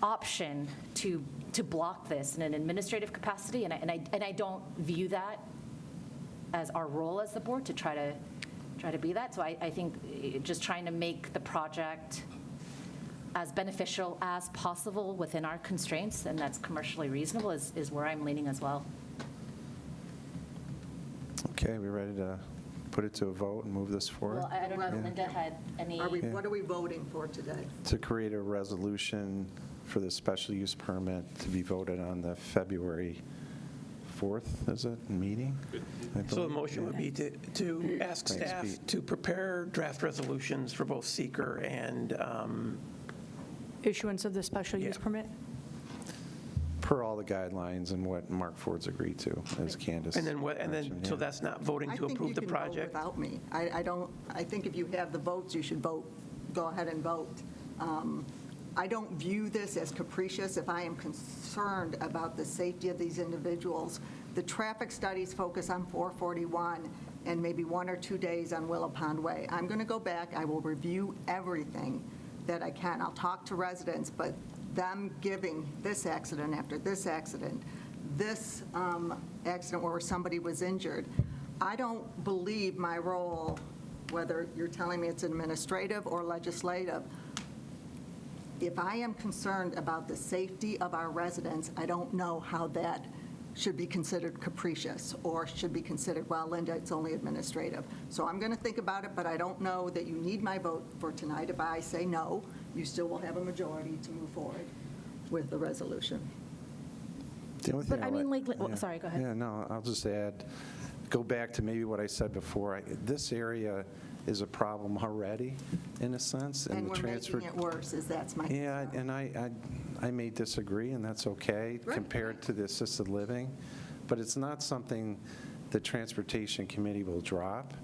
option to block this in an administrative capacity, and I don't view that as our role as the board to try to be that. So I think just trying to make the project as beneficial as possible within our constraints, and that's commercially reasonable, is where I'm leaning as well. Okay, we ready to put it to a vote and move this forward? Well, I don't know if Linda had any. What are we voting for today? To create a resolution for the special use permit to be voted on the February 4th, is it, meeting? I So the believe? motion would be to ask Thanks, staff Pete. to prepare draft resolutions for both seeker and Issuance of the special use Yeah. permit? Per all the guidelines and what Mark Ford's agreed to, as Candace And then, mentioned, so yeah. that's not voting I to think approve you the can vote project? without me. I think if you have the votes, you should vote, go ahead and vote. I don't view this as capricious. If I am concerned about the safety of these individuals, the traffic studies focus on 441 and maybe 1 or 2 days on Willow Pond Way. I'm going to go back. I will review everything that I can. I'll talk to residents, but them giving this accident after this accident, this accident where somebody was injured, I don't believe my role, whether you're telling me it's administrative or legislative, if I am concerned about the safety of our residents, I don't know how that should be considered capricious or should be considered, well, Linda, it's only administrative. So I'm going to think about it, but I don't know that you need my vote for tonight. If I say no, you still will have a majority to move forward with the resolution. The only But thing I mean, like, yeah. sorry, go ahead. Yeah, no, I'll just add, go back to maybe what I said before. This area is a problem already, in a sense. And the we're transfer. making it worse, that's my Yeah, concern. and I may disagree, and that's okay, Right. compared to the assisted living, but it's not something the Transportation Committee will drop.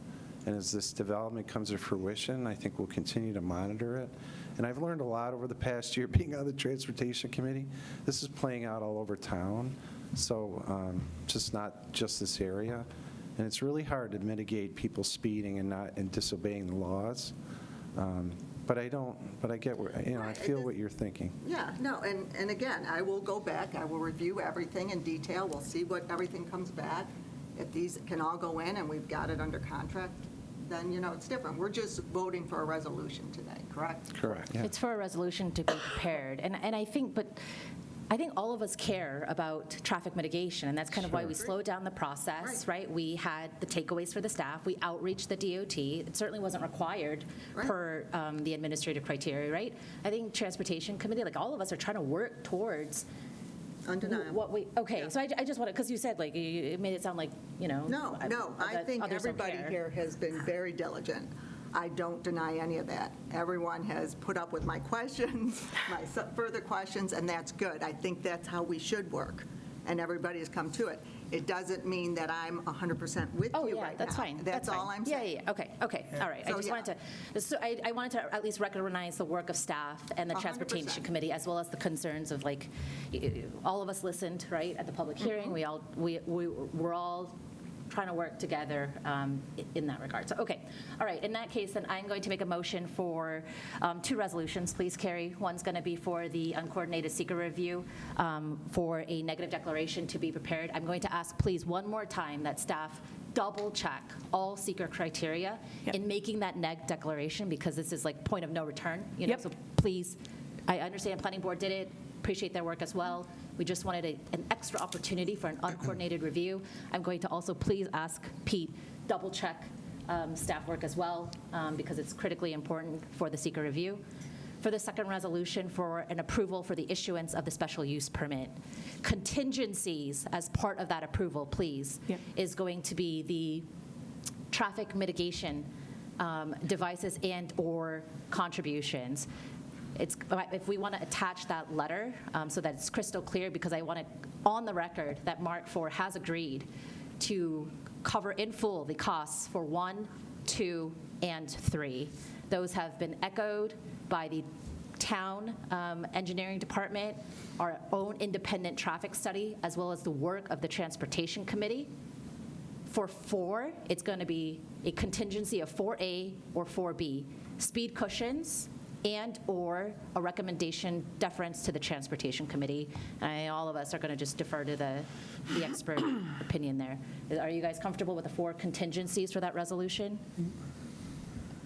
And as this development comes to fruition, I think we'll continue to monitor it. And I've learned a lot over the past year being on the Transportation Committee. This is playing out all over town, so just not just this area. And it's really hard to mitigate people speeding and disobeying the laws. But I get where, I feel what you're thinking. Yeah, no, and again, I will go back, I will review everything in detail, we'll see what everything comes back. If these can all go in and we've got it under contract, then, it's different. We're just voting for a resolution today, correct? Correct, yeah. It's for a resolution to be prepared. And I think all of us care about traffic mitigation, and that's kind of why we slowed down the process, right? We had the takeaways for the staff. We outreached the DOT. It certainly wasn't required per the administrative criteria, right? I think Transportation Committee, like all of us, are trying to work towards Undeniable. okay, so I just wanted, because you said, like, it made it sound like, No, I that think others don't everybody care. here has been very diligent. I don't deny any of that. Everyone has put up with my questions, my further questions, and that's good. I think that's how we should work, and everybody has come to it. It doesn't mean that I'm 100% with Oh, you yeah, right now. that's fine. That's all I'm saying. Yeah, okay, all right. I So, just yeah. wanted to, so I wanted to at least recognize the work of staff and the 100%. Transportation Committee, as well as the concerns of, like, all of us listened, right, at the public hearing. We're all trying to work together in that regard. So, okay, all right, in that case, then I'm going to make a motion for 2 resolutions, please, Carrie. One's going to be for the uncoordinated seeker review for a negative declaration to be prepared. I'm going to ask, please, one more time that staff double-check all seeker criteria in making that neg declaration, because this is like point of no return, so please, I understand Planning Board did it, appreciate their work as well. We just wanted an extra opportunity for an uncoordinated review. I'm going to also please ask Pete, double-check staff work as well, because it's critically important for the seeker review. For the second resolution, for an approval for the issuance of the special use permit. Contingencies as part of that approval, please, is going to be the traffic mitigation devices and/or contributions. If we want to attach that letter so that it's crystal clear, because I want it on the record that Mark IV has agreed to cover in full the costs for 1, 2, and 3. Those have been echoed by the town engineering department, our own independent traffic study, as well as the work of the Transportation Committee. For 4, it's going to be a contingency of 4A or 4B, speed cushions, and/or a recommendation deference to the Transportation Committee. All of us are going to just defer to the expert opinion there. Are you guys comfortable with the 4 contingencies for that resolution?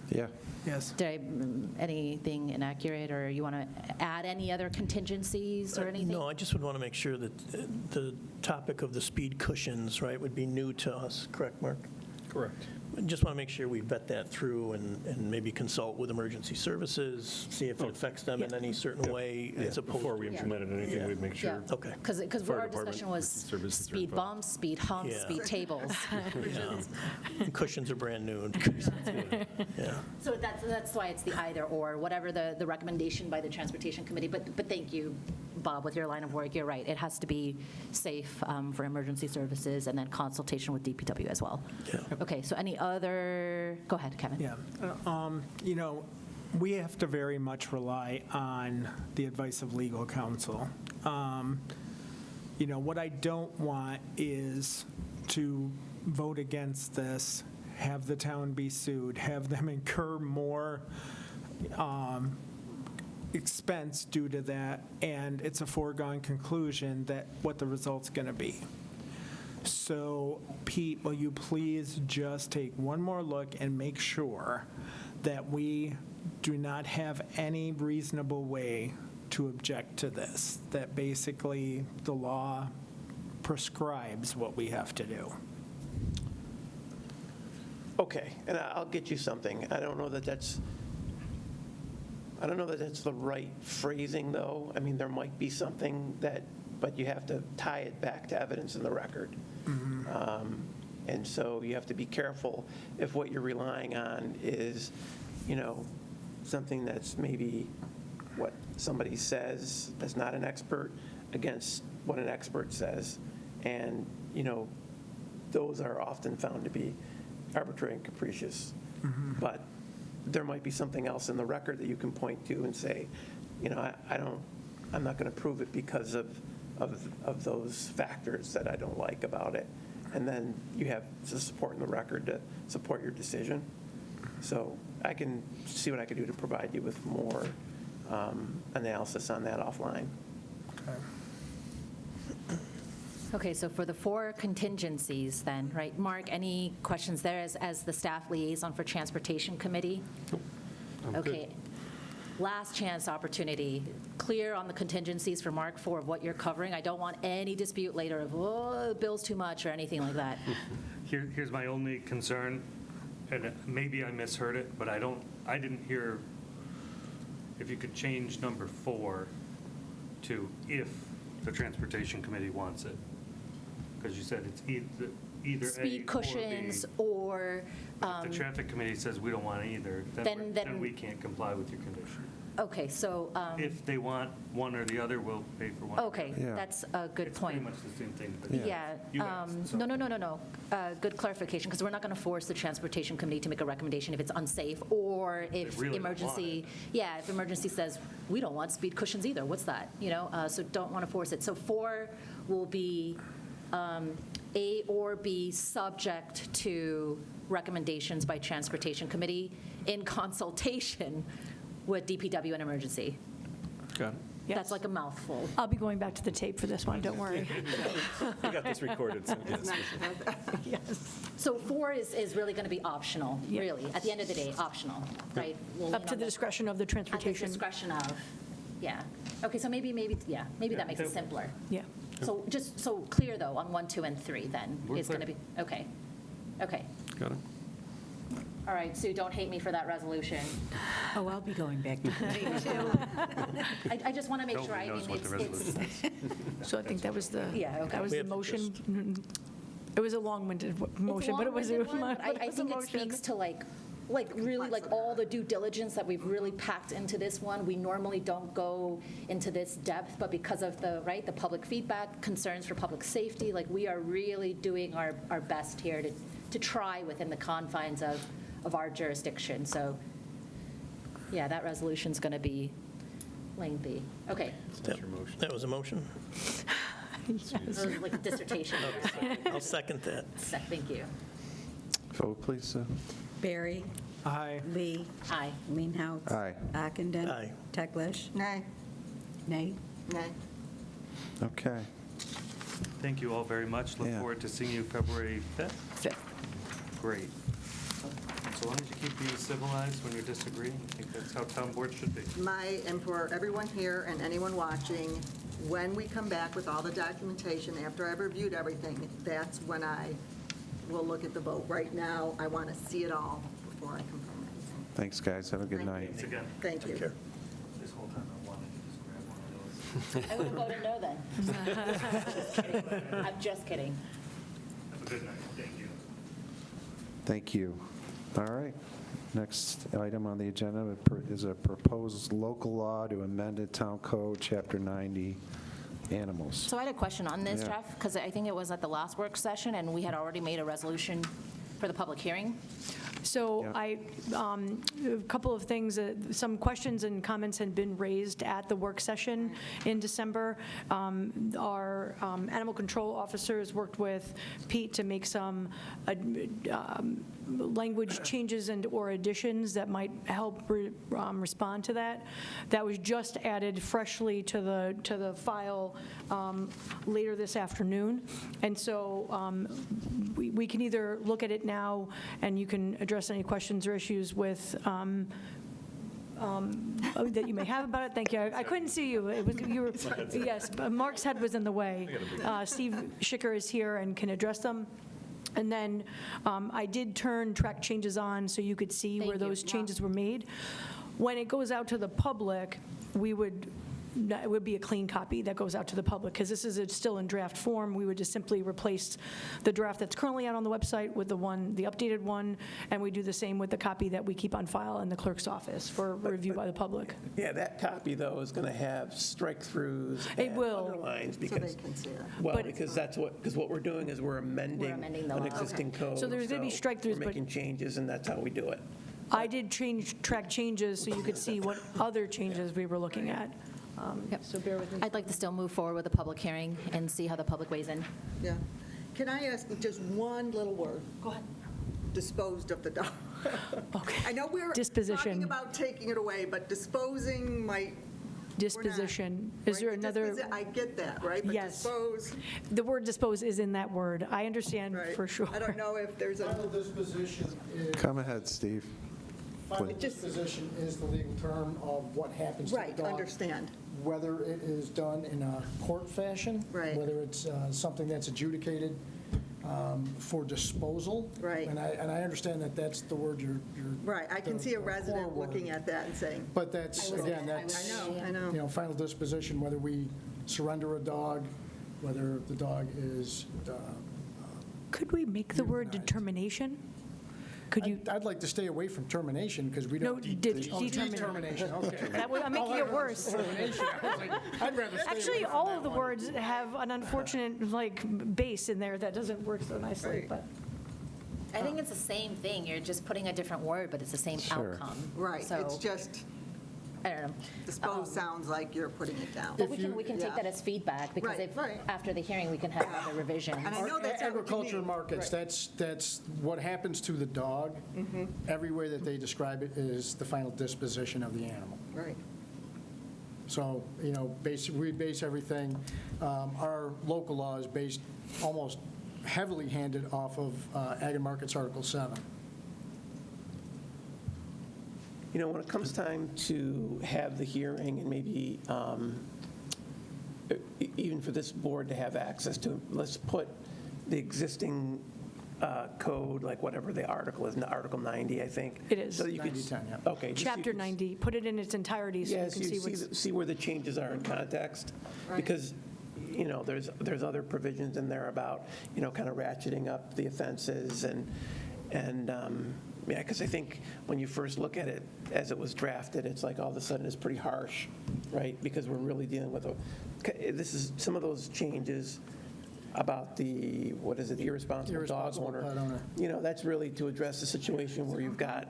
Yeah. Yes. Did anything inaccurate, or you want to add any other contingencies or anything? No, I just would want to make sure that the topic of the speed cushions, right, would be new to us, correct, Mark? Correct. I just want to make sure we vet that through and maybe consult with emergency services, see if it affects them in any certain way as opposed Before we to. implemented anything, Yeah. we'd make sure. Okay. Because Fire our department, discussion was emergency services are speed involved. bumps, speed humps, Yeah. speed tables. And cushions are brand new. Yeah. So that's why it's the either or, whatever the recommendation by the Transportation Committee. But thank you, Bob, with your line of work. You're right. It has to be safe for emergency services, and then consultation with DPW as well. Yeah. Okay, so any other, go ahead, Kevin. Yeah. We have to very much rely on the advice of legal counsel. What I don't want is to vote against this, have the town be sued, have them incur more expense due to that, and it's a foregone conclusion that what the result's going to be. So, Pete, will you please just take one more look and make sure that we do not have any reasonable way to object to this, that basically the law prescribes what we have to do? Okay, and I'll get you something. I don't know that that's the right phrasing, though. I mean, there might be something that, but you have to tie it back to evidence in the record. And so you have to be careful if what you're relying on is, something that's maybe what somebody says that's not an expert against what an expert says. And, those are often found to be arbitrary and capricious. But there might be something else in the record that you can point to and say, I'm not going to prove it because of those factors that I don't like about it. And then you have the support in the record to support your decision. So I can see what I can do to provide you with more analysis on that offline. Okay, so for the 4 contingencies then, right? Mark, any questions there as the staff liaison for Transportation Committee? I'm good. Okay. Last chance opportunity. Clear on the contingencies for Mark 4 of what you're covering. I don't want any dispute later of, oh, bill's too much or anything like that. Here's my only concern, and maybe I misheard it, but I didn't hear if you could change number 4 to if the Transportation Committee wants it. Because you said it's either A Speed or cushions B. or, But if the traffic committee says we don't want it either, Then- then we can't comply with your condition. okay, so, If they want one or the other, we'll pay for one. or the okay, other. Yeah. that's a good It's point. pretty much the same thing, but Yeah. you asked, so- No. Good clarification, because we're not going to force the Transportation Committee to make a recommendation if it's unsafe or if really don't want emergency, if emergency says, we don't want speed cushions either, what's that? So don't want to force it. So 4 will be A or B, subject to recommendations by Transportation Committee in consultation with DPW and emergency. Got it. That's like a mouthful. I'll be going back to the tape for this one, don't worry. I got this recorded, so yes. Yes. So 4 is really going to be optional, Yeah. really. At the end of the day, optional, right? We'll Up lean to on the discretion of the At the transportation. discretion of, yeah. Okay, so maybe that makes it simpler. Yeah. So just so clear, though, on 1, 2, and 3, then, We're is going to clear. be, okay. Okay. Got it. All right, Sue, don't hate me for that resolution. Oh, I'll be going back to I just want to make sure, Nobody knows what the resolution is. So I think that was the, Yeah, okay. that was We the have to motion. It was a long-winded motion, but it was a It's a long-winded one, but I it was a think it motion. speaks to really all the due diligence that we've really packed into this one. We normally don't go into this depth, but because of the public feedback, concerns for public safety, we are really doing our best here to try within the confines of our jurisdiction. So, yeah, that resolution's going to be lengthy. Okay, That's your motion. That was a motion. it was like a dissertation. I'll second that. Thank you. Vote, please, Sue. Barry, Aye. Lee, Aye. Leenhouts. Aye. Ockenden. Aye. Teglash. Nay, Nay. nay. Okay. Thank you all very much. Look Yeah. forward to seeing you February 5th. 5th. Great. So long as you keep being civilized when you're disagreeing, I think that's how town board should be. And for everyone here and anyone watching, when we come back with all the documentation, after I've reviewed everything, that's when I will look at the vote. Right now, I want to see it all before I confirm anything. Thanks, guys. Have a good night. Thanks again. Thank you. Take care. This whole time I wanted to just grab one of those. I would have voted no then. Just kidding. I'm just kidding. Have a good night. Thank you. Thank you. All right. Next item on the agenda is a proposed local law to amend the Town Code, Chapter 90, Animals. So I had a question on this, Yeah. Jeff, because I think it was at the last work session, and we had already made a resolution for the public hearing? So Yeah. a couple of things, some questions and comments had been raised at the work session in December. Our animal control officers worked with Pete to make some language changes and/or additions that might help respond to that. That was just added freshly to the file later this afternoon. And so we can either look at it now, and you can address any questions or issues with that you may have about it. Thank you. I couldn't see you. You were, yes, Mark's head was in the way. Steve Schicker is here and can address them. And then I did turn track changes on so you could see where those changes were made. When it goes out to the public, it would be a clean copy that goes out to the public, because this is still in draft form. We would just simply replace the draft that's currently out on the website with the updated one, and we do the same with the copy that we keep on file in the clerk's office for review by the public. Yeah, that copy, though, is going to have strike-throughs It and will. underlines, So because, they can see it. well, But- because what we're doing is we're amending amending the an law. existing code. So there's gonna be strike-throughs, We're but- making changes, and that's how we do it. I did change track changes so you could see what other changes we were looking at. Yep. So bear with me. I'd like to still move forward with the public hearing and see how the public weighs in. Yeah. Can I ask just one little word? Go ahead. Disposed of the dog. Okay. I know we're Disposition. talking about taking it away, but disposing might. Disposition. Is there another? I get that, right? But Yes. dispose, The word dispose is in that word. I understand right? for sure. I don't know if there's Final a, disposition is, Come ahead, Steve. final Please. disposition is the legal term of what happens to the right, dog. understand. Whether it is done in a court fashion. Right. Whether it's something that's adjudicated for disposal. Right. And I understand that that's the word you're. Right, I can the- see a the resident core word. looking at that and saying, But that's, again, I that's, know. final disposition, whether we surrender a dog, whether the dog is, Could we make the word Euthanized. determination? Could you? I'd like to stay away from termination because we No, don't. determination. Determination, okay. That would, I'm making it worse. Termination, I was like, I'd rather stay away Actually, from all that of the one. words have an unfortunate, base in there that doesn't work so nicely, Right. but. I think it's the same thing. You're just putting a different word, but it's the same Sure. outcome. right, So, it's just, I don't know. dispose sounds like you're putting it down. But we can take yeah. that as feedback, because Right, if, right. after the hearing, we can have other revisions. And I know that's not what you Agriculture mean. markets, Right. that's what happens to the dog. Every way that they describe it is the final disposition of the animal. Right, So, we base everything, our local law is based almost heavily handed off of Ag and Markets Article 7. When it comes time to have the hearing and maybe even for this board to have access to, let's put the existing code, like whatever the article is, Article 90, I think. It is. So you could, 90-10, yeah. okay. just so you Chapter could 90, put it in its entirety so you Yes, can see you what's. see where the changes are in context. Because, there's other provisions in there about, kind of ratcheting up the offenses yeah, because I think when you first look at it as it was drafted, it's like all of a sudden it's pretty harsh, right? Because we're really dealing with, this is some of those changes about the, irresponsible dog Irresponsible owner. pet owner. That's really to address a situation where you've got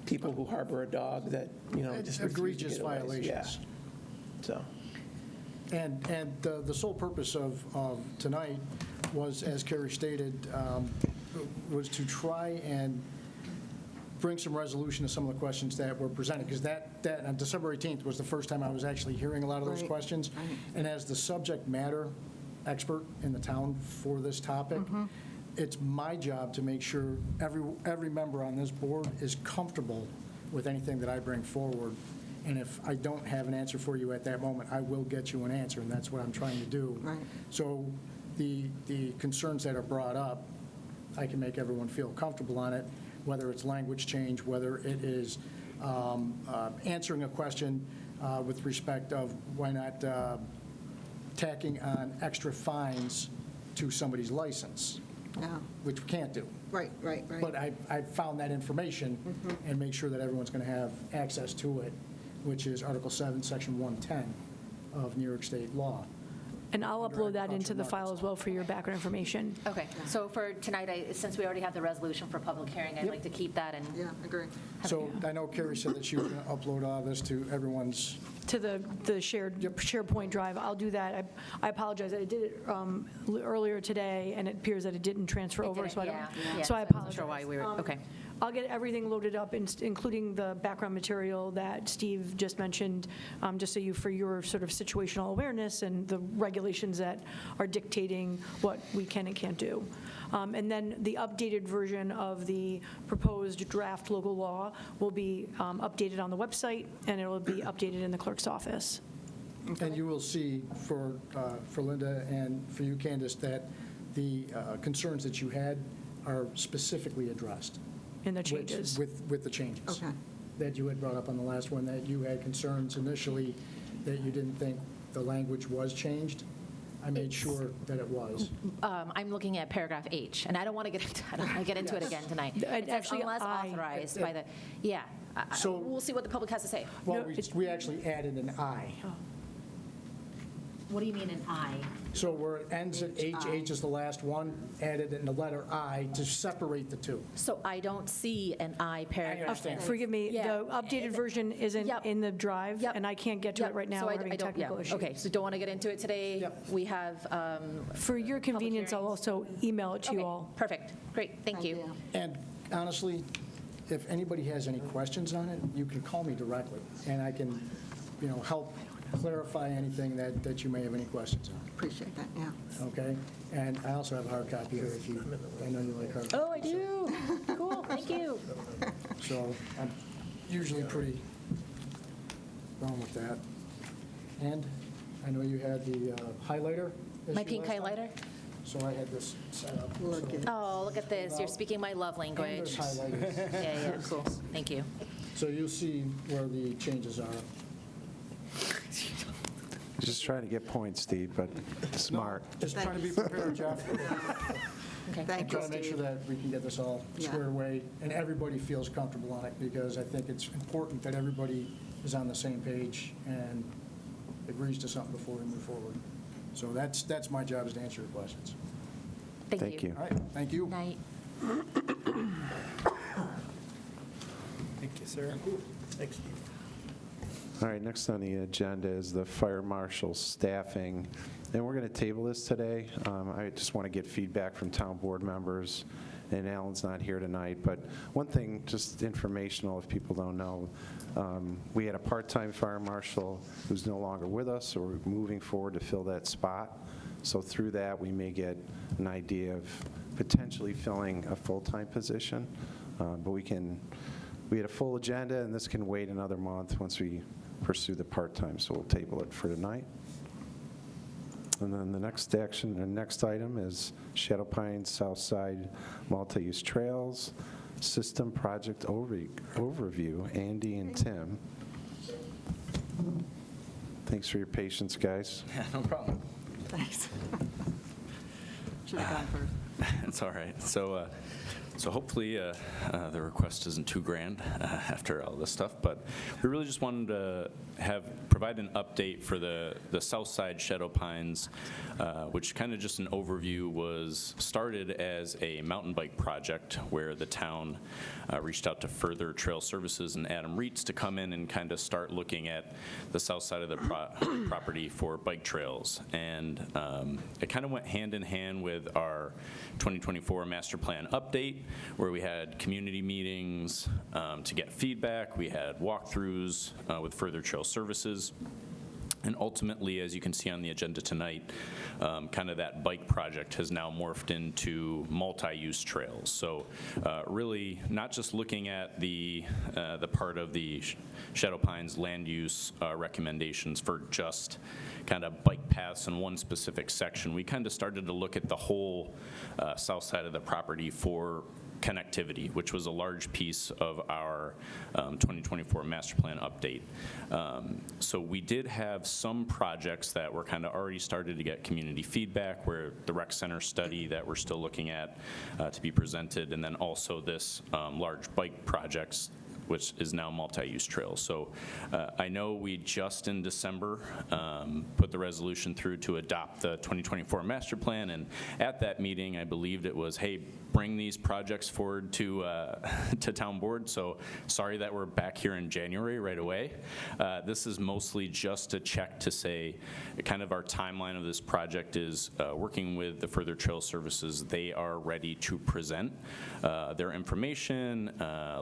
people who harbor a dog that, just refuse to Egregious get away. violations. Yeah. So. And the sole purpose of tonight was, as Carrie stated, was to try and bring some resolution to some of the questions that were presented, because that on December 18th was the first time I was actually hearing a lot of those Right. questions. And as the subject matter expert in the town for this topic, it's my job to make sure every member on this board is comfortable with anything that I bring forward. And if I don't have an answer for you at that moment, I will get you an answer, and that's what I'm trying to do. Right. So the concerns that are brought up, I can make everyone feel comfortable on it, whether it's language change, whether it is answering a question with respect of why not tacking on extra fines to somebody's license, yeah, which we can't do. right. But I found that information and make sure that everyone's going to have access to it, which is Article 7, Section 110 of New York State law. And I'll upload that into the file as well for your background information. Okay, so for tonight, since we already have the resolution for public hearing, I'd like to keep that and Yeah, agree. So I know Carrie said that she was going to upload all this to everyone's, To the shared SharePoint drive. I'll do that. I apologize. I did it earlier today, and it appears that it didn't transfer over, didn't, so I don't. yeah. So I So I wasn't apologize. sure why we were- okay. I'll get everything loaded up, including the background material that Steve just mentioned, just so for your sort of situational awareness and the regulations that are dictating what we can and can't do. And then the updated version of the proposed draft local law will be updated on the website, and it will be updated in the clerk's office. and you will see for Linda and for you, Candace, that the concerns that you had are specifically addressed. In the changes. With the changes. Okay. That you had brought up on the last one, that you had concerns initially that you didn't think the language was changed. I made sure that it was. I'm looking at paragraph H, and I don't want to get into it again tonight. It says Actually, unless I- authorized by the, yeah. So- We'll see what the public has to say. Well, we actually added an I. What do you mean an I? So where it ends at H, H is the last one, added in the letter I to separate the two. So I don't see an I paragraph. understand. Forgive me, Yeah. the updated version isn't Yep. in the drive, Yep. and I can't get to Yep. it right now. So We're I having don't- technical yeah. issues. Okay, so don't want to get into it today. Yep. We have. For your convenience, I'll hearings. also email it to you Okay, all. Perfect, great, thank you. And honestly, if anybody has any questions on it, you can call me directly, and I can, help clarify anything that you may have any questions on, Appreciate that, yeah. okay? And I also have a hard copy here if you, I know you like hard copies. Oh, I do, cool, thank you. So I'm usually pretty wrong with that. And I know you had the highlighter issue My pink last time. highlighter? So I had this set up. Look so- at- Oh, look at this, you're speaking my love And there's language. highlighters. Yeah, cool, thank you. So you'll see where the changes are. Just trying to get points, Steve, but smart. Just trying to be prepared, Jeff. Okay. Thank you, Trying to make sure Steve. that we can get this all Yeah. squared away and everybody feels comfortable on it, because I think it's important that everybody is on the same page and agrees to something before we move forward. So that's my job, is to answer your questions. Thank you. All right, thank you. Night. Thank you, sir. Thanks, Steve. All right, next on the agenda is the fire marshal staffing, and we're going to table this today. I just want to get feedback from town board members, and Alan's not here tonight, but one thing, just informational if people don't know, we had a part-time fire marshal who's no longer with us, so we're moving forward to fill that spot. So through that, we may get an idea of potentially filling a full-time position, but we had a full agenda, and this can wait another month once we pursue the part-time, so we'll table it for tonight. And then the next item is Shadow Pines Southside Multi-Use Trails System Project Overview, Andy and Tim. Thanks for your patience, guys. Yeah, no problem. Thanks. Should have gone first. It's all right. So hopefully the request isn't too grand after all this stuff, but we really just wanted to provide an update for the Southside Shadow Pines, which kind of just an overview, was started as a mountain bike project where the town reached out to Further Trail Services and Adam Reitz to come in and kind of start looking at the south side of the property for bike trails. And it kind of went hand in hand with our 2024 master plan update, where we had community meetings to get feedback. We had walkthroughs with Further Trail Services. And ultimately, as you can see on the agenda tonight, kind of that bike project has now morphed into multi-use trails. So really not just looking at the part of the Shadow Pines land use recommendations for just kind of bike paths in one specific section. We kind of started to look at the whole south side of the property for connectivity, which was a large piece of our 2024 master plan update. So we did have some projects that were kind of already started to get community feedback, where the rec center study that we're still looking at to be presented, and then also this large bike projects which is now multi-use trails. So I know we just in December put the resolution through to adopt the 2024 master plan, and at that meeting, I believed it was, hey, bring these projects forward to town board. So sorry that we're back here in January right away. This is mostly just a check to say kind of our timeline of this project is working with the Further Trail Services. They are ready to present their information,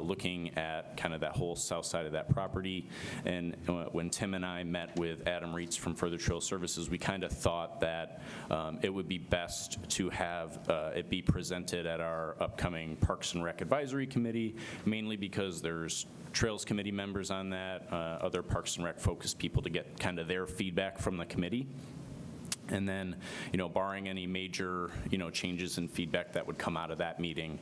looking at kind of that whole south side of that property. And when Tim and I met with Adam Reitz from Further Trail Services, we kind of thought that it would be best to have it be presented at our upcoming Parks and Rec Advisory Committee, mainly because there's Trails Committee members on that, other Parks and Rec focused people to get kind of their feedback from the committee. And then, barring any major, changes in feedback that would come out of that meeting,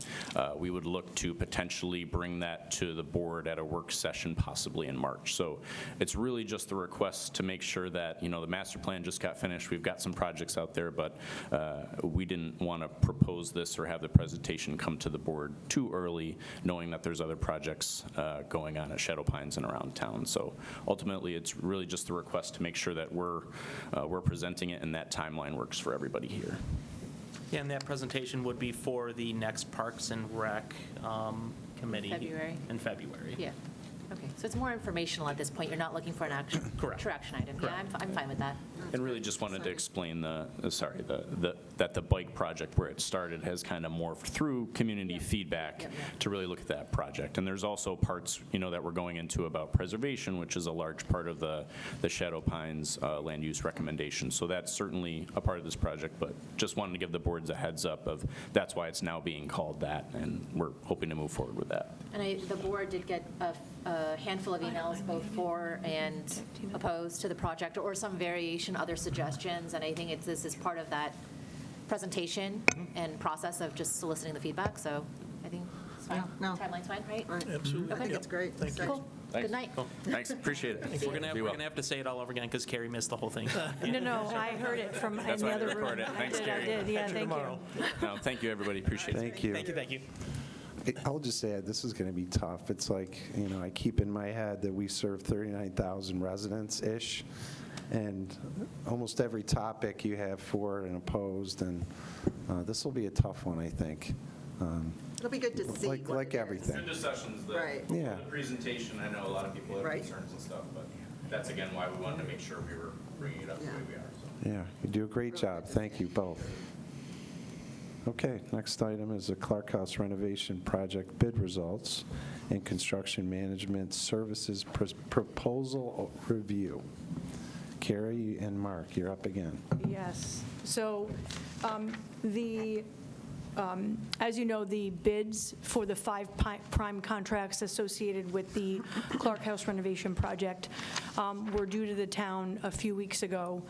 we would look to potentially bring that to the board at a work session, possibly in March. So it's really just the request to make sure that, the master plan just got finished. We've got some projects out there, but we didn't want to propose this or have the presentation come to the board too early, knowing that there's other projects going on at Shadow Pines and around town. So ultimately, it's really just the request to make sure that we're presenting it and that timeline works for everybody here. Yeah, and that presentation would be for the next Parks and Rec committee. February. In February. Yeah. Okay, so it's more informational at this point. You're not looking for an action. Correct. True action item. Yeah, I'm fine with that. And really just wanted to explain that the bike project where it started has kind of morphed through community feedback to really look at that project. And there's also parts, that we're going into about preservation, which is a large part of the Shadow Pines land use recommendation. So that's certainly a part of this project, but just wanted to give the boards a heads up of that's why it's now being called that, and we're hoping to move forward with that. And the board did get a handful of emails, both for and opposed to the project, or some variation, other suggestions, and I think this is part of that presentation and process of just soliciting the feedback, so I think it's fine. No. Timeline's fine, right? Absolutely. I think it's great. Thank you. Cool. Thanks. Good night. Thanks, appreciate it. We're going to have to say it all over again because Carrie missed the whole thing. No, I heard it from in That's the why I other room. recorded it. Thanks, I Carrie. did, yeah, Catch you thank tomorrow. you. No, thank you, everybody, appreciate it. Thank you. Thank you. I'll just add, this is going to be tough. It's like, I keep in my head that we serve 39,000 residents-ish, and almost every topic you have for and opposed, and this will be a tough one, I think. It'll be good to see. Like what it is. everything. Good discussions, Right. Yeah. the presentation, I know a lot of people have Right. concerns and stuff, but that's again why we wanted to make sure we were bringing it up the way we are. So. Yeah, you do a great job. Thank you both. Okay, next item is the Clark House renovation project bid results and construction management services proposal review. Carrie and Mark, you're up again. Yes. So as you know, the bids for the 5 prime contracts associated with the Clark House renovation project were due to the town a few weeks ago.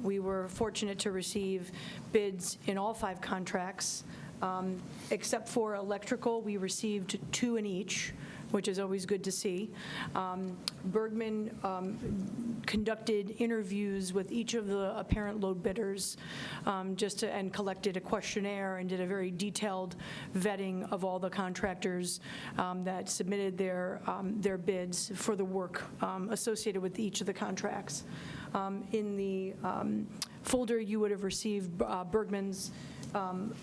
We were fortunate to receive bids in all 5 contracts. Except for electrical, we received 2 in each, which is always good to see. Bergman conducted interviews with each of the apparent low bidders and collected a questionnaire and did a very detailed vetting of all the contractors that submitted their bids for the work associated with each of the contracts. In the folder, you would have received Bergman's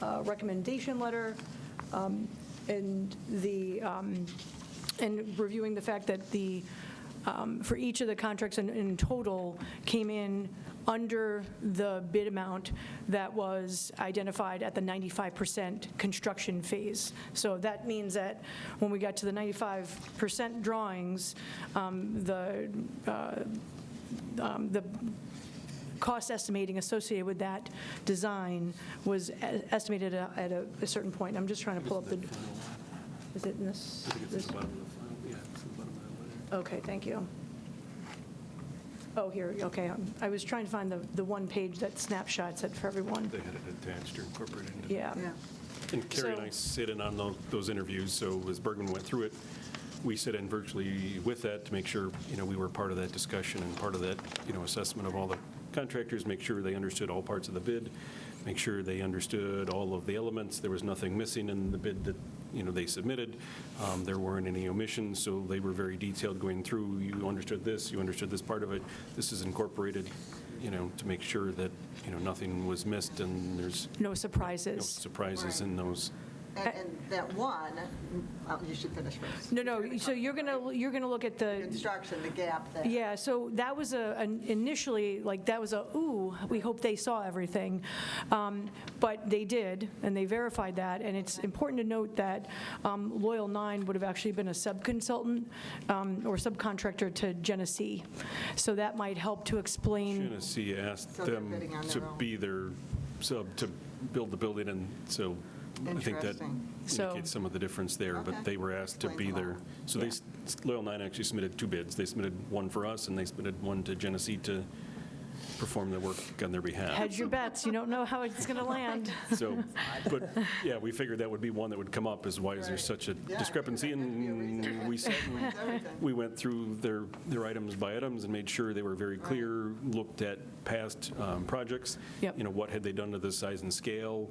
recommendation letter and reviewing the fact that for each of the contracts in total came in under the bid amount that was identified at the 95% construction phase. So that means that when we got to the 95% drawings, the cost estimating associated with that design was estimated at a certain point. I'm just trying to pull up the, is it in this? I think it's at the bottom of the file. Yeah, it's at the bottom of that letter. Okay, thank you. Oh, here, okay. I was trying to find the one page that snapshots it for everyone. They had it attached or incorporated into it. Yeah. And Carrie and I sit in on those interviews, so as Bergman went through it, we sit in virtually with that to make sure, we were part of that discussion and part of that, assessment of all the contractors, make sure they understood all parts of the bid, make sure they understood all of the elements. There was nothing missing in the bid that they submitted. There weren't any omissions, so they were very detailed going through, you understood this part of it, this is incorporated, to make sure that, nothing was missed and there's No surprises. no surprises in those. And that one, you should finish first. No, so you're going to look at the, Construction, the gap there. yeah, so that was initially, that was ooh, we hope they saw everything. But they did, and they verified that, and it's important to note that Loyal 9 would have actually been a subconsultant or subcontractor to Genesee. So that might help to explain. Genesee asked So they're them bidding on their to own. be their sub to build the building, and so I think that Interesting. So- indicates some of the difference there, Okay. but they were asked to Explains be a there. lot. So they, Loyal 9 actually submitted 2 bids. They submitted one for us, and they submitted one to Genesee to perform the work on their behalf. Hedge your bets, you don't know how it's going to land. So, but, yeah, we figured that would be one that would come up, is why is there such a Yeah, discrepancy? that could be a reason. And we sat and Everything. we went through their items by items and made sure they were very clear, looked at past projects. Yep. What had they done to this size and scale,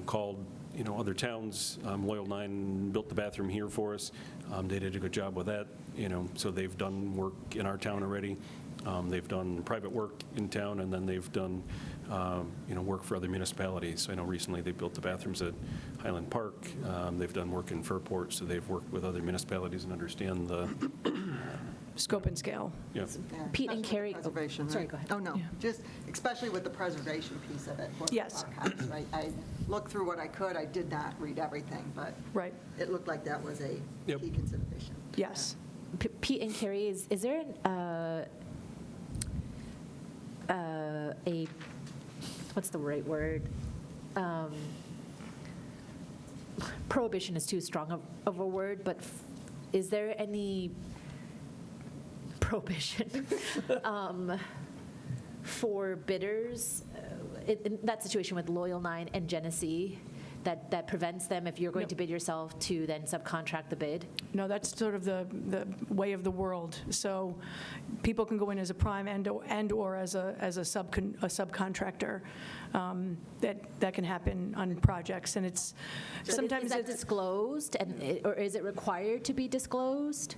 called, other towns. Loyal 9 built the bathroom here for us. They did a good job with that, so they've done work in our town already. They've done private work in town, and then they've done, work for other municipalities. I know recently they built the bathrooms at Highland Park. They've done work in Fairport, so they've worked with other municipalities and understand the, Scope and scale. yeah. Yeah, Pete and especially with Carrie- Preservation, sorry, right? go ahead. Oh, no, just especially with the preservation piece of it. for the Yes. archives, right? I looked through what I could. I did not read everything, but Right, it looked like that was a Yep. key consideration. yes. Pete and Carrie, is there a, what's the right word? Prohibition is too strong of a word, but is there any prohibition for bidders in that situation with Loyal 9 and Genesee that prevents them, if you're going to bid yourself, to then subcontract the bid? No, that's sort of the way of the world. So people can go in as a prime and/or as a subcontractor. That can happen on projects, and it's So sometimes is that it's disclosed, or is it required to be disclosed?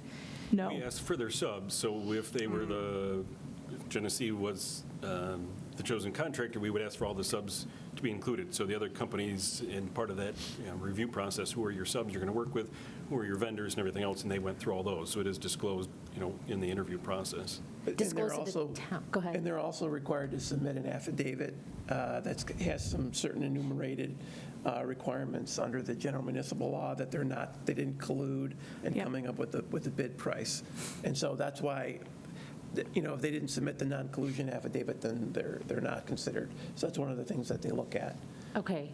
no. We asked for their subs, so if they were if Genesee was the chosen contractor, we would ask for all the subs to be included. So the other companies in part of that review process, who are your subs you're going to work with, who are your vendors and everything else, and they went through all those. So it is disclosed, in the interview process. And they're Disclosed to the also- town. Go ahead. And they're also required to submit an affidavit that has some certain enumerated requirements under the general municipal law that they didn't collude in Yep. coming up with the bid price. And so that's why, if they didn't submit the non-collusion affidavit, then they're not considered. So that's one of the things that they look at. Okay.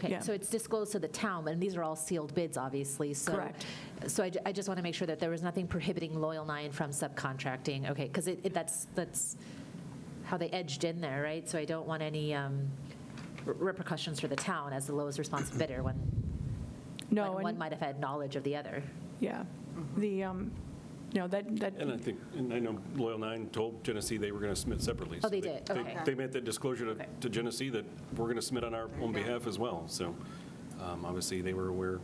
Yeah. So it's disclosed to the town, and these are all sealed bids, obviously. So, Correct. So I just want to make sure that there was nothing prohibiting Loyal 9 from subcontracting. Okay, because that's how they edged in there, right? So I don't want any repercussions for the town as the lowest responsive bidder when No, one and, might have had knowledge of the other. yeah. The, that, And I think, and I know Loyal 9 told Genesee they were going to submit separately. Oh, So they did? Okay. They made that disclosure Okay. to Genesee that we're going to submit on our own behalf as well. So obviously, they were aware.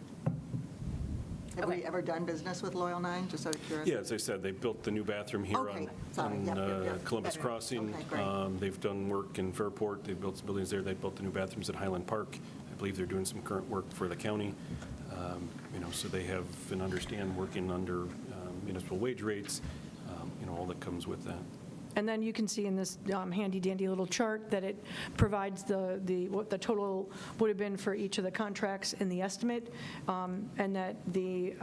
Have we Okay. ever done business with Loyal 9, just out of curiosity? Yeah, as I said, they built the new bathroom here Okay, sorry. on Yep, yep, yep. Columbus Better. Crossing. Okay, great. They've done work in Fairport. They've built some buildings there. They built the new bathrooms at Highland Park. I believe they're doing some current work for the county. So they have and understand working under municipal wage rates, all that comes with that. And then you can see in this handy dandy little chart that it provides what the total would have been for each of the contracts in the estimate, and that the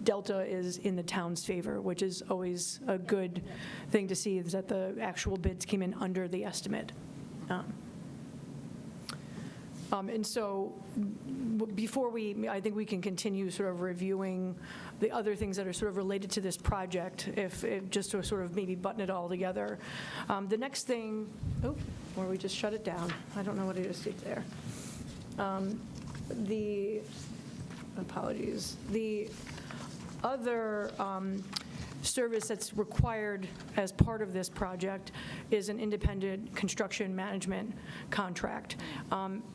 delta is in the town's favor, which is always a good thing to see, is that the actual bids came in under the estimate. And so before I think we can continue sort of reviewing the other things that are sort of related to this project, if just to sort of maybe button it all together. The next thing, or we just shut it down. I don't know what it is there. Apologies. The other service that's required as part of this project is an independent construction management contract.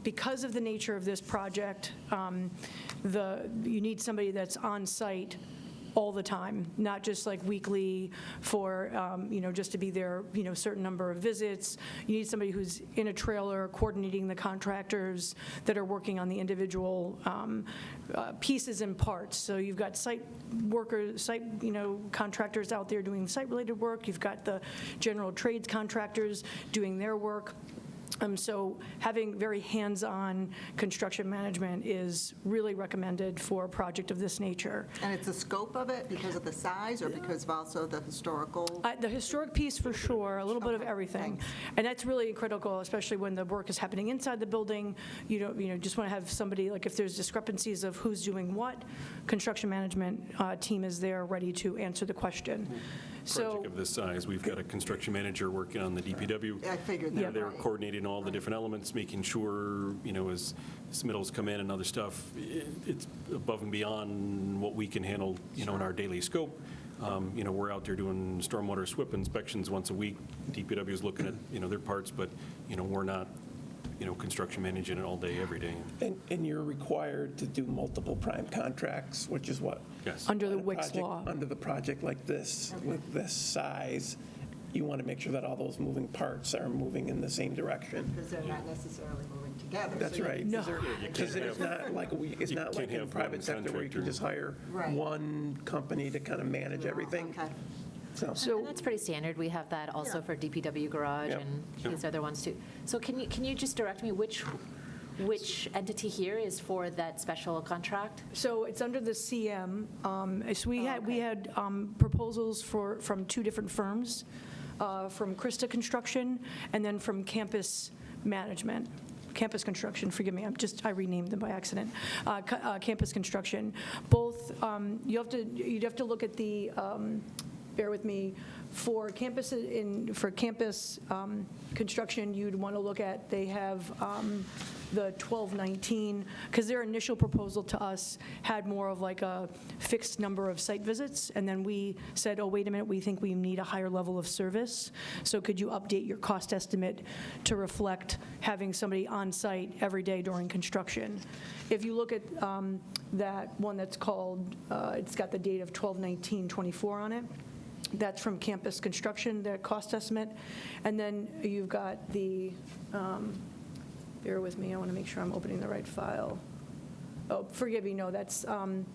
Because of the nature of this project, you need somebody that's on site all the time, not just like weekly for, just to be there, a certain number of visits. You need somebody who's in a trailer coordinating the contractors that are working on the individual pieces and parts. So you've got site workers, contractors out there doing site-related work. You've got the general trades contractors doing their work. So having very hands-on construction management is really recommended for a project of this nature. And it's the scope of it because of the size or because of also the historical? The historic piece for sure, a little bit of everything. thanks. And that's really critical, especially when the work is happening inside the building. You don't, just want to have somebody, like if there's discrepancies of who's doing what, construction management team is there ready to answer the question. Project of this size, we've got a construction manager working on the DPW. I figured that. They're right. coordinating all the different elements, making sure, as submittals come in and other stuff, it's above and beyond what we can handle, in our daily scope. We're out there doing stormwater SWIP inspections once a week. DPW is looking at, their parts, but, we're not, construction managing it all day, every day. And you're required to do multiple prime contracts, which is what? Yes. Under the On a Wicks project- law. Under the project like this, with this size, you want to make sure that all those moving parts are moving in the same direction. Because they're not necessarily moving together. That's So you- right. No. Because it's not like it's not like in the private sector where you can just hire Right. one company to kind of manage everything. Okay. So, And that's pretty standard. We have that also for DPW Garage Yep. and these other ones too. So can you just direct me which entity here is for that special contract? So it's under the CM. So we had proposals from two different firms, from Krista Construction and then from Campus Management. Campus Construction, forgive me, I renamed them by accident. Campus Construction. Both, you'd have to look at the, bear with me, for campus construction, you'd want to look at, they have the 1219, because their initial proposal to us had more of like a fixed number of site visits, and then we said, oh, wait a minute, we think we need a higher level of service, so could you update your cost estimate to reflect having somebody on site every day during construction? If you look at that one that's called, it's got the date of 12/19/24 on it, that's from Campus Construction, their cost estimate. And then you've got the, bear with me, I want to make sure I'm opening the right file. Oh, forgive me, no, that's, I'm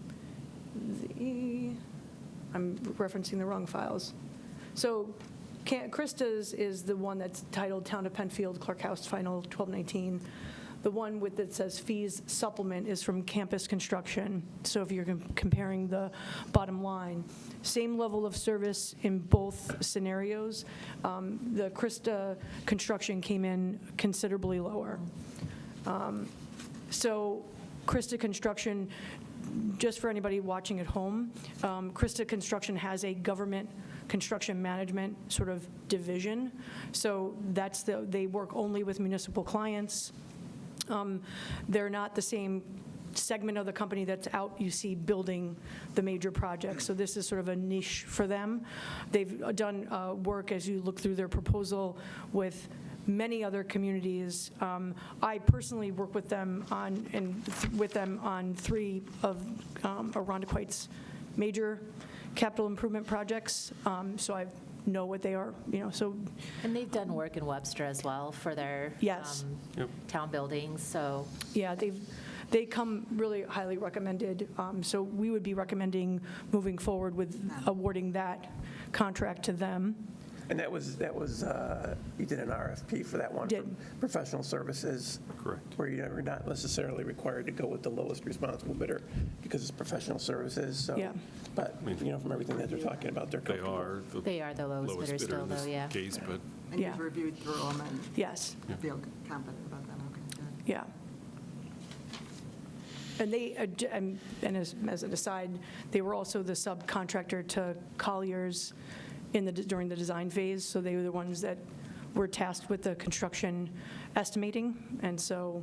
referencing the wrong files. So Krista's is the one that's titled Town of Penfield, Clerk House Final 12/19. The one that says fees supplement is from Campus Construction. So if you're comparing the bottom line, same level of service in both scenarios. The Krista Construction came in considerably lower. So Krista Construction, just for anybody watching at home, Krista Construction has a government construction management sort of division. So they work only with municipal clients. They're not the same segment of the company that's out, you see, building the major projects. So this is sort of a niche for them. They've done work, as you look through their proposal, with many other communities. I personally work with them on three of Irondequoit's major capital improvement projects. So I know what they are, so. And they've done work in Webster as well for their Yes. town buildings, so. Yeah, they come really highly recommended. So we would be recommending moving forward with awarding that contract to them. and that was you did an RFP for that one. Did. For professional services. Correct. Where you're not necessarily required to go with the lowest responsible bidder because it's professional services, so. Yeah. But, from everything that they're talking about, they're They comfortable. are. They are the lowest bidder still, in this though, yeah. case, but And Yeah. you've reviewed through them and Yes, feel confident about them, okay, good. yeah. And they, and as an aside, they were also the subcontractor to Colliers during the design phase, so they were the ones that were tasked with the construction estimating, and so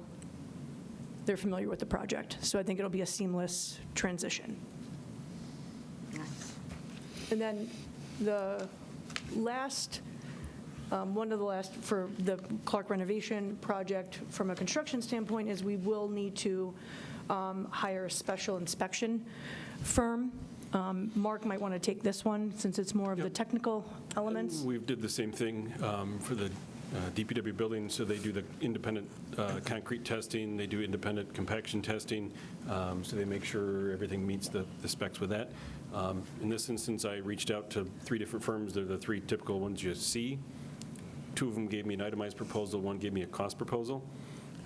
they're familiar with the project. So I think it'll be a seamless transition. Nice. And then the last, one of the last, for the Clerk renovation project, from a construction standpoint, is we will need to hire a special inspection firm. Mark might want to take this one, since it's more of the technical elements. We did the same thing for the DPW building, so they do the independent concrete testing, they do independent compaction testing, so they make sure everything meets the specs with that. In this instance, I reached out to 3 different firms. They're the 3 typical ones you see. 2 of them gave me an itemized proposal, 1 gave me a cost proposal.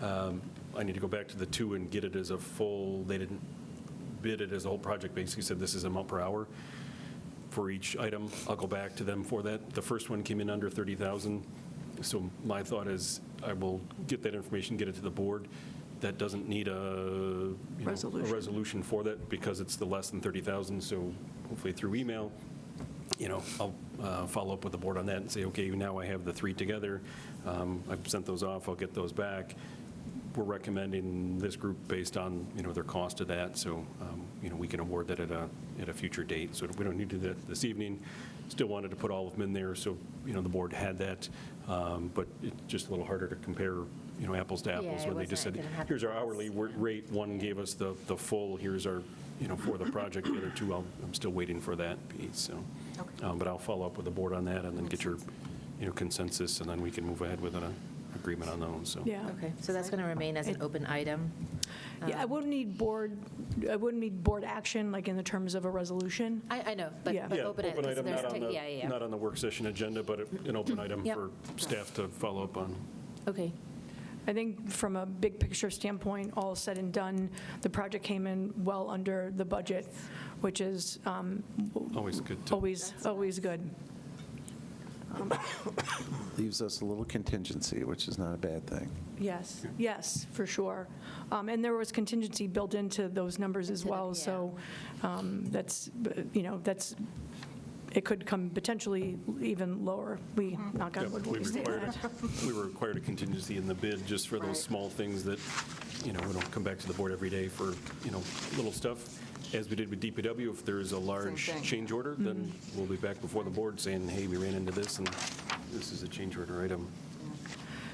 I need to go back to the 2 and get it as a full, they didn't bid it as a whole project, basically said this is amount per hour for each item. I'll go back to them for that. The first one came in under 30,000. So my thought is I will get that information, get it to the board. That doesn't need a resolution for that because it's the less than 30,000. So hopefully through email, I'll follow up with the board on that and say, okay, now I have the 3 together. I've sent those off. I'll get those back. We're recommending this group based on, their cost of that. So, we can award that at a future date. So we don't need to do that this evening. Still wanted to put all of them in there so, the board had that. But it's just a little harder to compare, apples to apples Yeah, when they just said, here's our hourly rate. One gave us the full, here's our, for the project. The other 2, I'm still waiting for that piece. So, but I'll follow up with the board on that and then get your, consensus, and then we can move ahead with an agreement on those. So. Yeah. Okay, so that's going to remain as an open item? Yeah, I wouldn't need board action, like in the terms of a resolution. I know, but Yeah. but open Open item, item, not on the work session agenda, but an open item Yep. for staff to follow up on. Okay. I think from a big picture standpoint, all said and done, the project came in well under the budget, which is Always good. always good. Leaves us a little contingency, which is not a bad thing. Yes, for sure. And there was contingency built into those numbers as well, so that's, it could come potentially even lower. We, knock on wood, We we stay that. required a contingency in the bid just for those small things that, we don't come back to the board every day for, little stuff. As we did with DPW, if there's a large thing. change order, then we'll be back before the board saying, hey, we ran into this, and this is a change order item.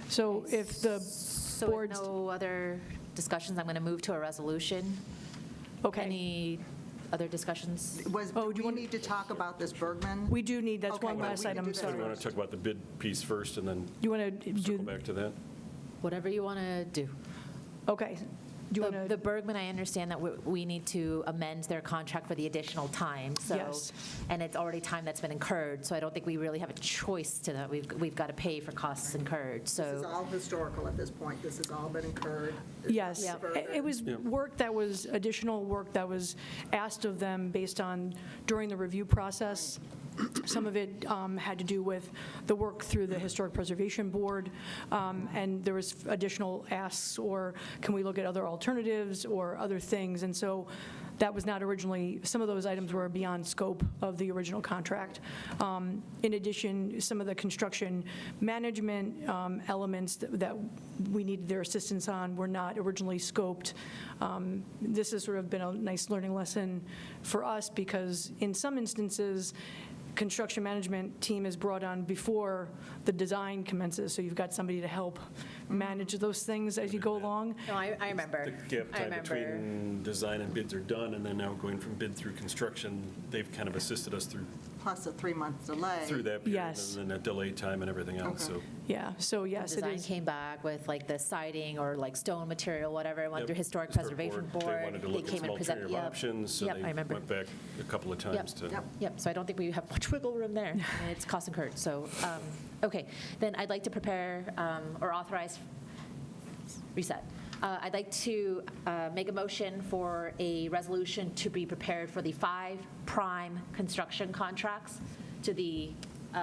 So if the So with board's, no other discussions, I'm going to move to a resolution. okay, Any other discussions? Oh, do you we want- need to talk about this Bergman? we do need, that's Okay, one well, last we can item, do that So we sorry. want to talk about the bid piece first and then You want to circle do, back to that? Whatever you want to do. okay. Do you want The to, Bergman, I understand that we need to amend their contract for the additional time, so. Yes. And it's already time that's been incurred, so I don't think we really have a choice to that. We've got to pay for costs incurred, This is so. all historical at this point. This has all been incurred. yes, Yeah. it was work that was, additional work that was asked of them based on, during the review process. Some of it had to do with the work through the Historic Preservation Board, and there was additional asks, or can we look at other alternatives or other things? And so that was not originally, some of those items were beyond scope of the original contract. In addition, some of the construction management elements that we needed their assistance on were not originally scoped. This has sort of been a nice learning lesson for us, because in some instances, construction management team is brought on before the design commences, so you've got somebody to help manage those things as you go along. No, I remember. The gap time between design and bids are done, and then now going from bid through construction, they've kind of assisted us through Plus a 3-month delay. that period, Yes. and then that delay time and everything else, so. Yeah, so yes, it Design is. came back with like the siding or like stone material, whatever, it went Yep. through Historic Historic Preservation Board. They wanted to look at came some and present- alternative yep. options, so Yep, I they remember. went back a couple of times to. Yep, so I don't think we have much wiggle room there, and it's cost incurred, so, okay. Then I'd like to prepare or authorize, reset. I'd like to make a motion for a resolution to be prepared for the 5 prime construction contracts to the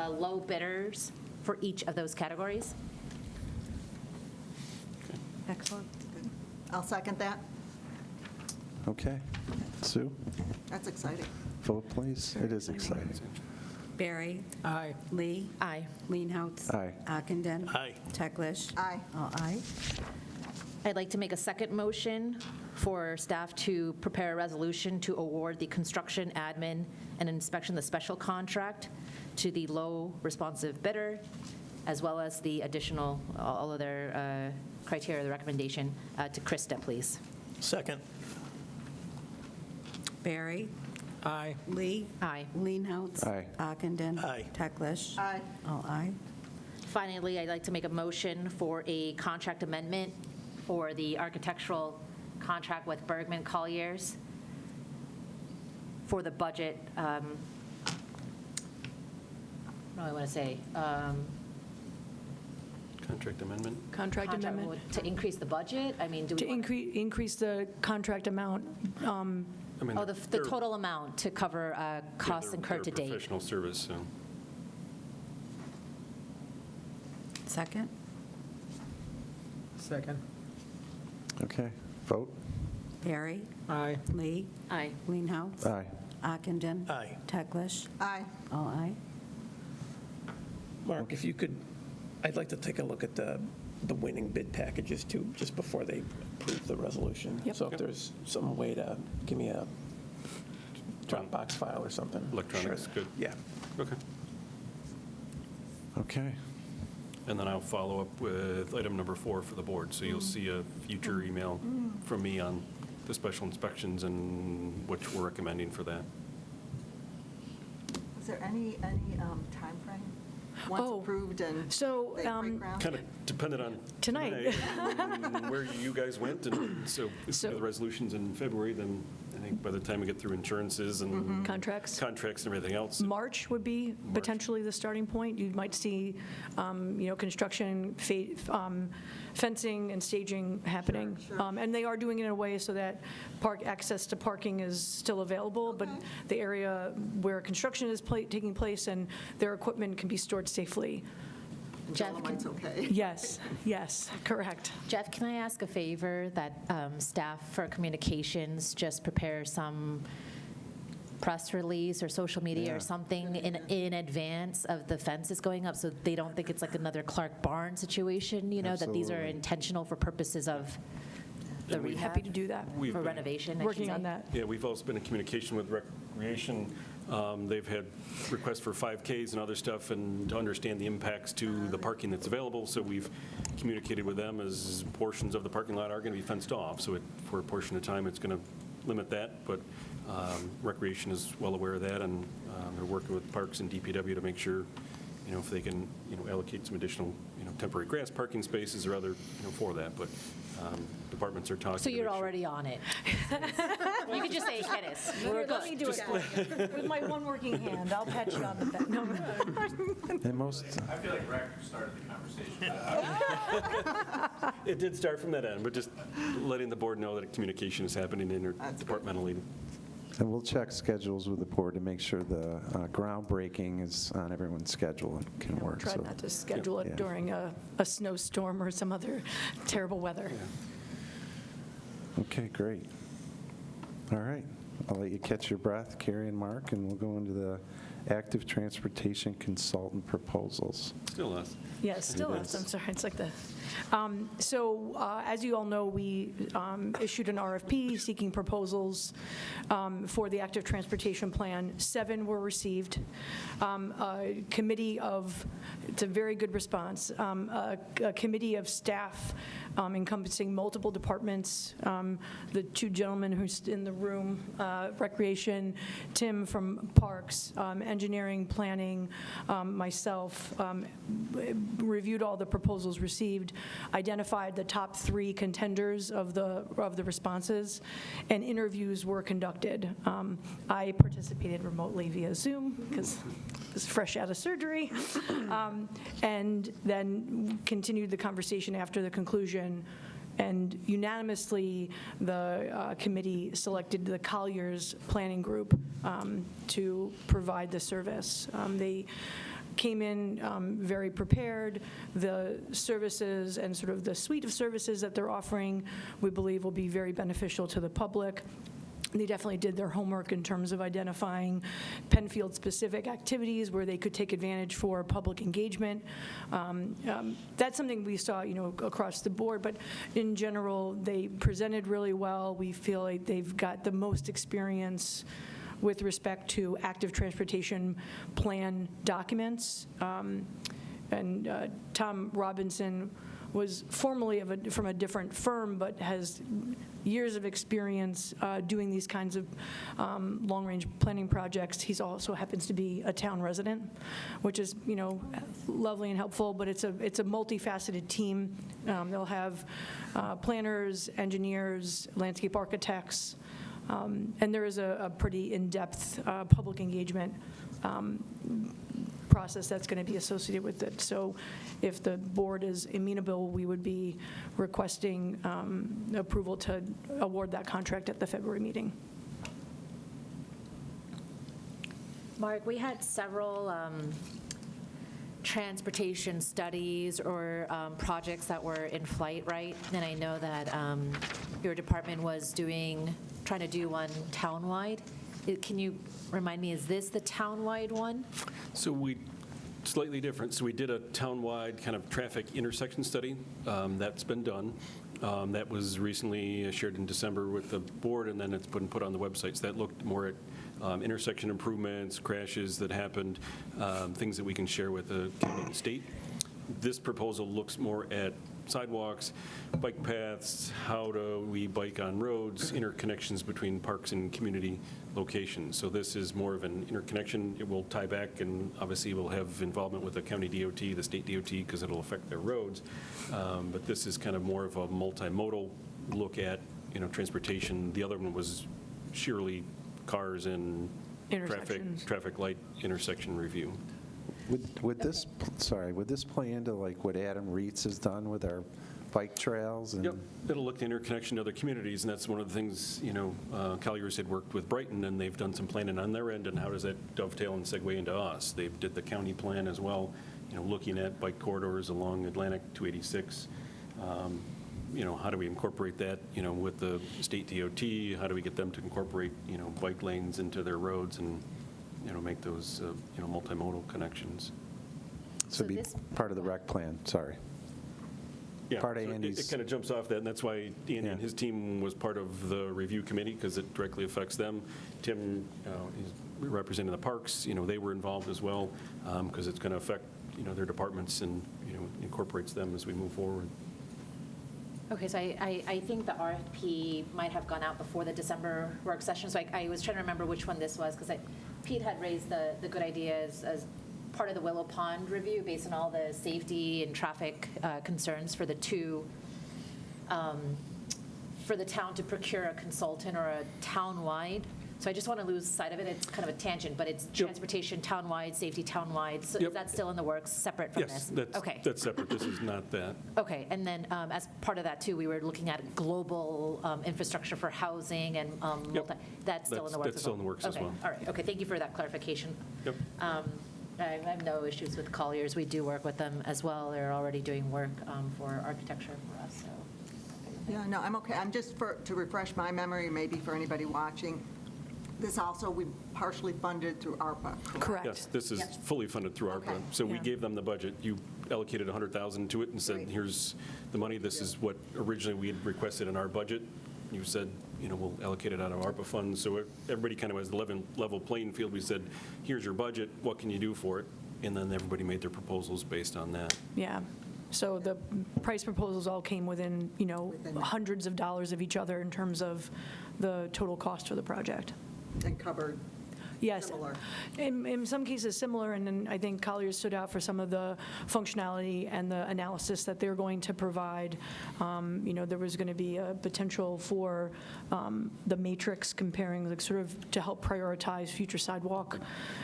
low bidders for each of those categories. Excellent. I'll second that. Okay. Sue, That's exciting. vote, please. It is exciting. Barry. Aye. Lee. Aye. Leenhouts. Aye. Ockenden. Aye. Teglash. Aye. All aye. I'd like to make a second motion for staff to prepare a resolution to award the construction, admin, and inspection, the special contract, to the low responsive bidder, as well as the additional, all of their criteria, the recommendation, to Krista, please. Second. Barry. Aye. Lee. Aye. Leenhouts. Aye. Ockenden. Aye. Teglash. Aye. All aye. Finally, I'd like to make a motion for a contract amendment for the architectural contract with Bergman Colliers for the budget, what do I want to say? Contract amendment? Contract amendment, To increase the budget? I mean, do we to want increase the contract amount. I mean, Oh, the they're- total amount to cover costs they're- incurred to they're date. Professional service, so. Second. Second. Okay, vote? Barry. Aye. Lee. Aye. Leenhouts. Aye. Ockenden. Aye. Teglash. Aye. All aye. Mark, if you could, I'd like to take a look at the winning bid packages too, just before they approve the resolution. Yep. So if there's some way to give me a Dropbox file or something. Electronics, Sure. good. Yeah. Okay. Okay. And then I'll follow up with item number 4 for the board. So you'll see a future email from me on the special inspections and what we're recommending for that. Is there any timeframe? Once Oh, approved and so, they break ground? Kind of depended on Tonight. and where you guys went, and so if So- the resolution's in February, then I think by the time we get through insurances and Contracts. contracts and everything else, March would be potentially the starting point. You might see, construction, fencing and staging happening. Sure. And they are doing it in a way so that access to parking is still available, but the area where construction is taking place and their equipment can be stored safely. Jeff, Dolomites okay. Yes, correct. Jeff, can I ask a favor that staff for communications just prepare some press release or social media Yeah. or something in advance of the fences going up so they don't think it's like another Clark Barn situation, that these are Absolutely. intentional for purposes of the rehab? Happy to do that. we've For been- renovation, I should Working say. on that. Yeah, we've also been in communication with Recreation. They've had requests for 5Ks and other stuff, and to understand the impacts to the parking that's available. So we've communicated with them as portions of the parking lot are going to be fenced off. So for a portion of time, it's going to limit that. But Recreation is well aware of that, and they're working with Parks and DPW to make sure, if they can, allocate some additional, temporary grass parking spaces or other, for that. But departments are talking. So to you're make sure- already on it. You could just say, Candace, we're Let me good. do it with my one working hand. I'll pat you on the back. No. And most, I feel like Rick started the conversation. It did start from that end, but just letting the board know that communication is happening interdepartmentally. and we'll check schedules with the board to make sure the groundbreaking is on everyone's schedule and can work. Try So, not to schedule it Yeah. during a snowstorm or some other terrible weather. Okay, great. All right. I'll let you catch your breath, Carrie and Mark, and we'll go into the active transportation consultant proposals. Still us. Yeah, still It is. is. I'm sorry, it's like the, so as you all know, we issued an RFP seeking proposals for the active transportation plan. 7 were received. A committee of, it's a very good response, a committee of staff encompassing multiple departments. The 2 gentlemen who's in the room, Recreation, Tim from Parks, Engineering, Planning, myself, reviewed all the proposals received, identified the top 3 contenders of the responses, and interviews were conducted. I participated remotely via Zoom because I was fresh out of surgery, and then continued the conversation after the conclusion. And unanimously, the committee selected the Colliers Planning Group to provide the service. They came in very prepared. The services and sort of the suite of services that they're offering, we believe will be very beneficial to the public. They definitely did their homework in terms of identifying Penfield-specific activities where they could take advantage for public engagement. That's something we saw, across the board, but in general, they presented really well. We feel like they've got the most experience with respect to active transportation plan documents. And Tom Robinson was formerly from a different firm, but has years of experience doing these kinds of long-range planning projects. He's also happens to be a town resident, which is, lovely and helpful, but it's a multifaceted team. They'll have planners, engineers, landscape architects, and there is a pretty in-depth public engagement process that's going to be associated with it. So if the board is amenable, we would be requesting approval to award that contract at the February meeting. Mark, we had several transportation studies or projects that were in flight, right? And I know that your department was trying to do one townwide. Can you remind me, is this the townwide one? So slightly different. So we did a townwide kind of traffic intersection study. That's been done. That was recently shared in December with the board, and then it's been put on the website. So that looked more at intersection improvements, crashes that happened, things that we can share with the county and state. This proposal looks more at sidewalks, bike paths, how do we bike on roads, interconnections between parks and community locations. So this is more of an interconnection. It will tie back, and obviously we'll have involvement with the county DOT, the state DOT, because it'll affect their roads. But this is kind of more of a multimodal look at, transportation. The other one was sheerly cars and traffic light intersection review. Would this play into like what Adam Reitz has done with our bike trails? And Yep, it'll look to interconnection to other communities, and that's one of the things, Colliers had worked with Brighton, and they've done some planning on their end, and how does that dovetail and segue into us? They did the county plan as well, looking at bike corridors along Atlantic 286. How do we incorporate that, with the state DOT? How do we get them to incorporate, bike lanes into their roads and, make those, multimodal connections? So be part of the rec plan, sorry. Yeah, Part of so Andy's. it kind of jumps off that, and that's why Andy and his team was part of the review committee, because it directly affects them. Tim is representing the parks, they were involved as well, because it's going to affect, their departments and, incorporates them as we move forward. Okay, so I think the RFP might have gone out before the December work session, so I was trying to remember which one this was, because Pete had raised the good ideas as part of the Willow Pond review based on all the safety and traffic concerns for the town to procure a consultant or a townwide. So I just want to lose sight of it. It's kind of a tangent, but it's transportation townwide, safety townwide. So is that still in the works, separate from this? Yes, Okay. that's separate. This is not that. Okay, and then as part of that too, we were looking at global infrastructure for housing and that's still in the works. That's still in the works as well. All right, okay, thank you for that clarification. Yep. I have no issues with Colliers. We do work with them as well. They're already doing work for architecture for us, so. Yeah, no, I'm okay. I'm just to refresh my memory, maybe for anybody watching, this also, we partially funded through ARPA, correct? Yes, this is fully funded through ARPA. Okay. So we gave them the budget. You allocated $100,000 to it and said, here's the money. This is what originally we had requested in our budget. You said, we'll allocate it out of ARPA funds. So everybody kind of has the level playing field. We said, here's your budget. What can you do for it? And then everybody made their proposals based on that. Yeah. So the price proposals all came within, hundreds of dollars of each other in terms of the total cost for the project. And covered Yes. similar. In some cases similar, and then I think Colliers stood out for some of the functionality and the analysis that they're going to provide. There was going to be a potential for the matrix comparing, like, sort of to help prioritize future sidewalk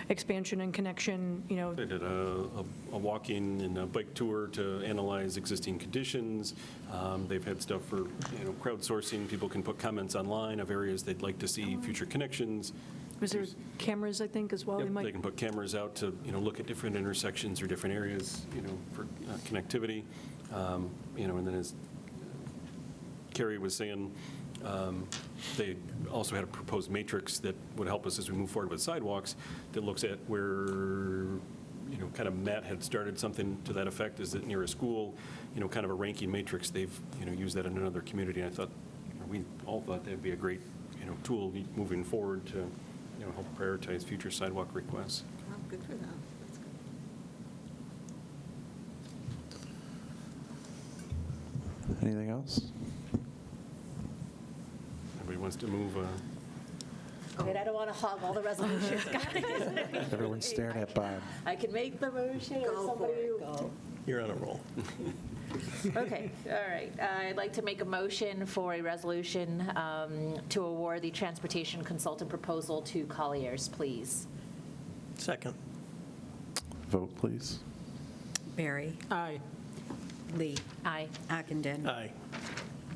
expansion and connection, They did a walking and a bike tour to analyze existing conditions. They've had stuff for, crowdsourcing. People can put comments online of areas they'd like to see future connections. Was there cameras, I think, as well? Yep, they can put cameras out to, look at different intersections or different areas, for connectivity. And then as Carrie was saying, They also had a proposed matrix that would help us as we move forward with sidewalks that looks at where, kind of Matt had started something to that effect. Is it near a school? Kind of a ranking matrix. They've, used that in another community. And I thought, we all thought that'd be a great, tool moving forward to, help prioritize future sidewalk requests. Oh, good for them. That's good. Anything else? Everybody wants to move, Wait, I don't want to hog all the resolutions, guys. Everyone's staring at Bob. I can make the motion or Go for somebody. it, go. You're on a roll. Okay, all right. I'd like to make a motion for a resolution to award the transportation consultant proposal to Colliers, please. Second. Vote, please. Barry. Aye. Lee. Aye. Ockenden. Aye.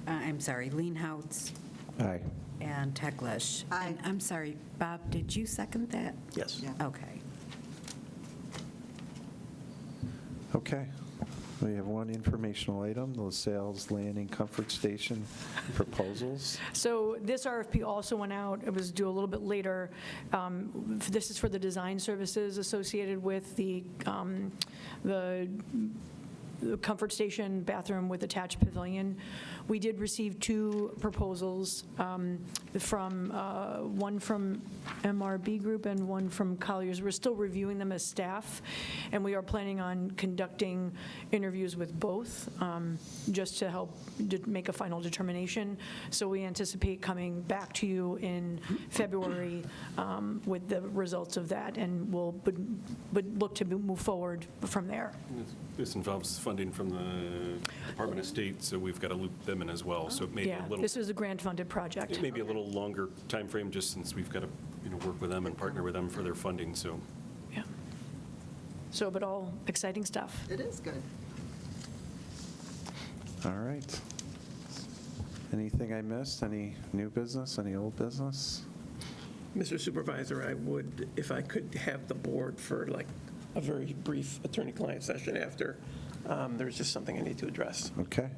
I'm sorry, Leenhouts Aye. and Teglash. Aye. And I'm sorry, Bob, did you second that? Yes. Yeah. Okay. Okay. We have one informational item, the LaSalle's Landing Comfort Station proposals. So this RFP also went out, it was due a little bit later. This is for the design services associated with the comfort station bathroom with attached pavilion. We did receive 2 proposals, from one from MRB Group and one from Colliers. We're still reviewing them as staff, and we are planning on conducting interviews with both, just to help make a final determination. So we anticipate coming back to you in February with the results of that, and we'll would look to move forward from there. This involves funding from the Department of State, so we've got to loop them in as well. So it may be Yeah, a little, this is a grant-funded project. it may be a little longer timeframe, just since we've got to, work with them and partner with them for their funding, so. Yeah. So, but all exciting stuff. It is good. All right. Anything I missed? Any new business? Any old business? Mr. Supervisor, I would, if I could have the board for like a very brief attorney-client session after, there's just something I need to address. Okay.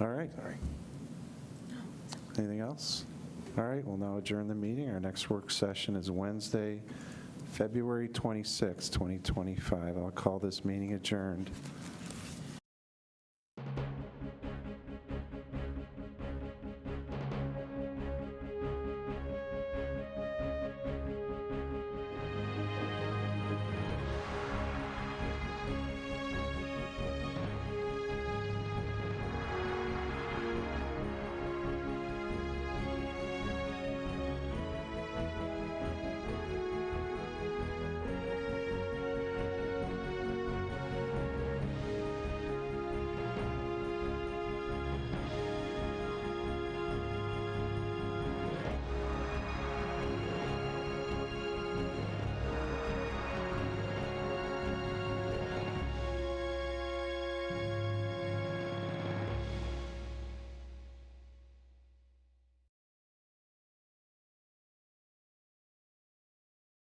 All right. Sorry. Anything else? All right, we'll now adjourn the meeting. Our next work session is Wednesday, February 26, 2025. I'll call this meeting adjourned.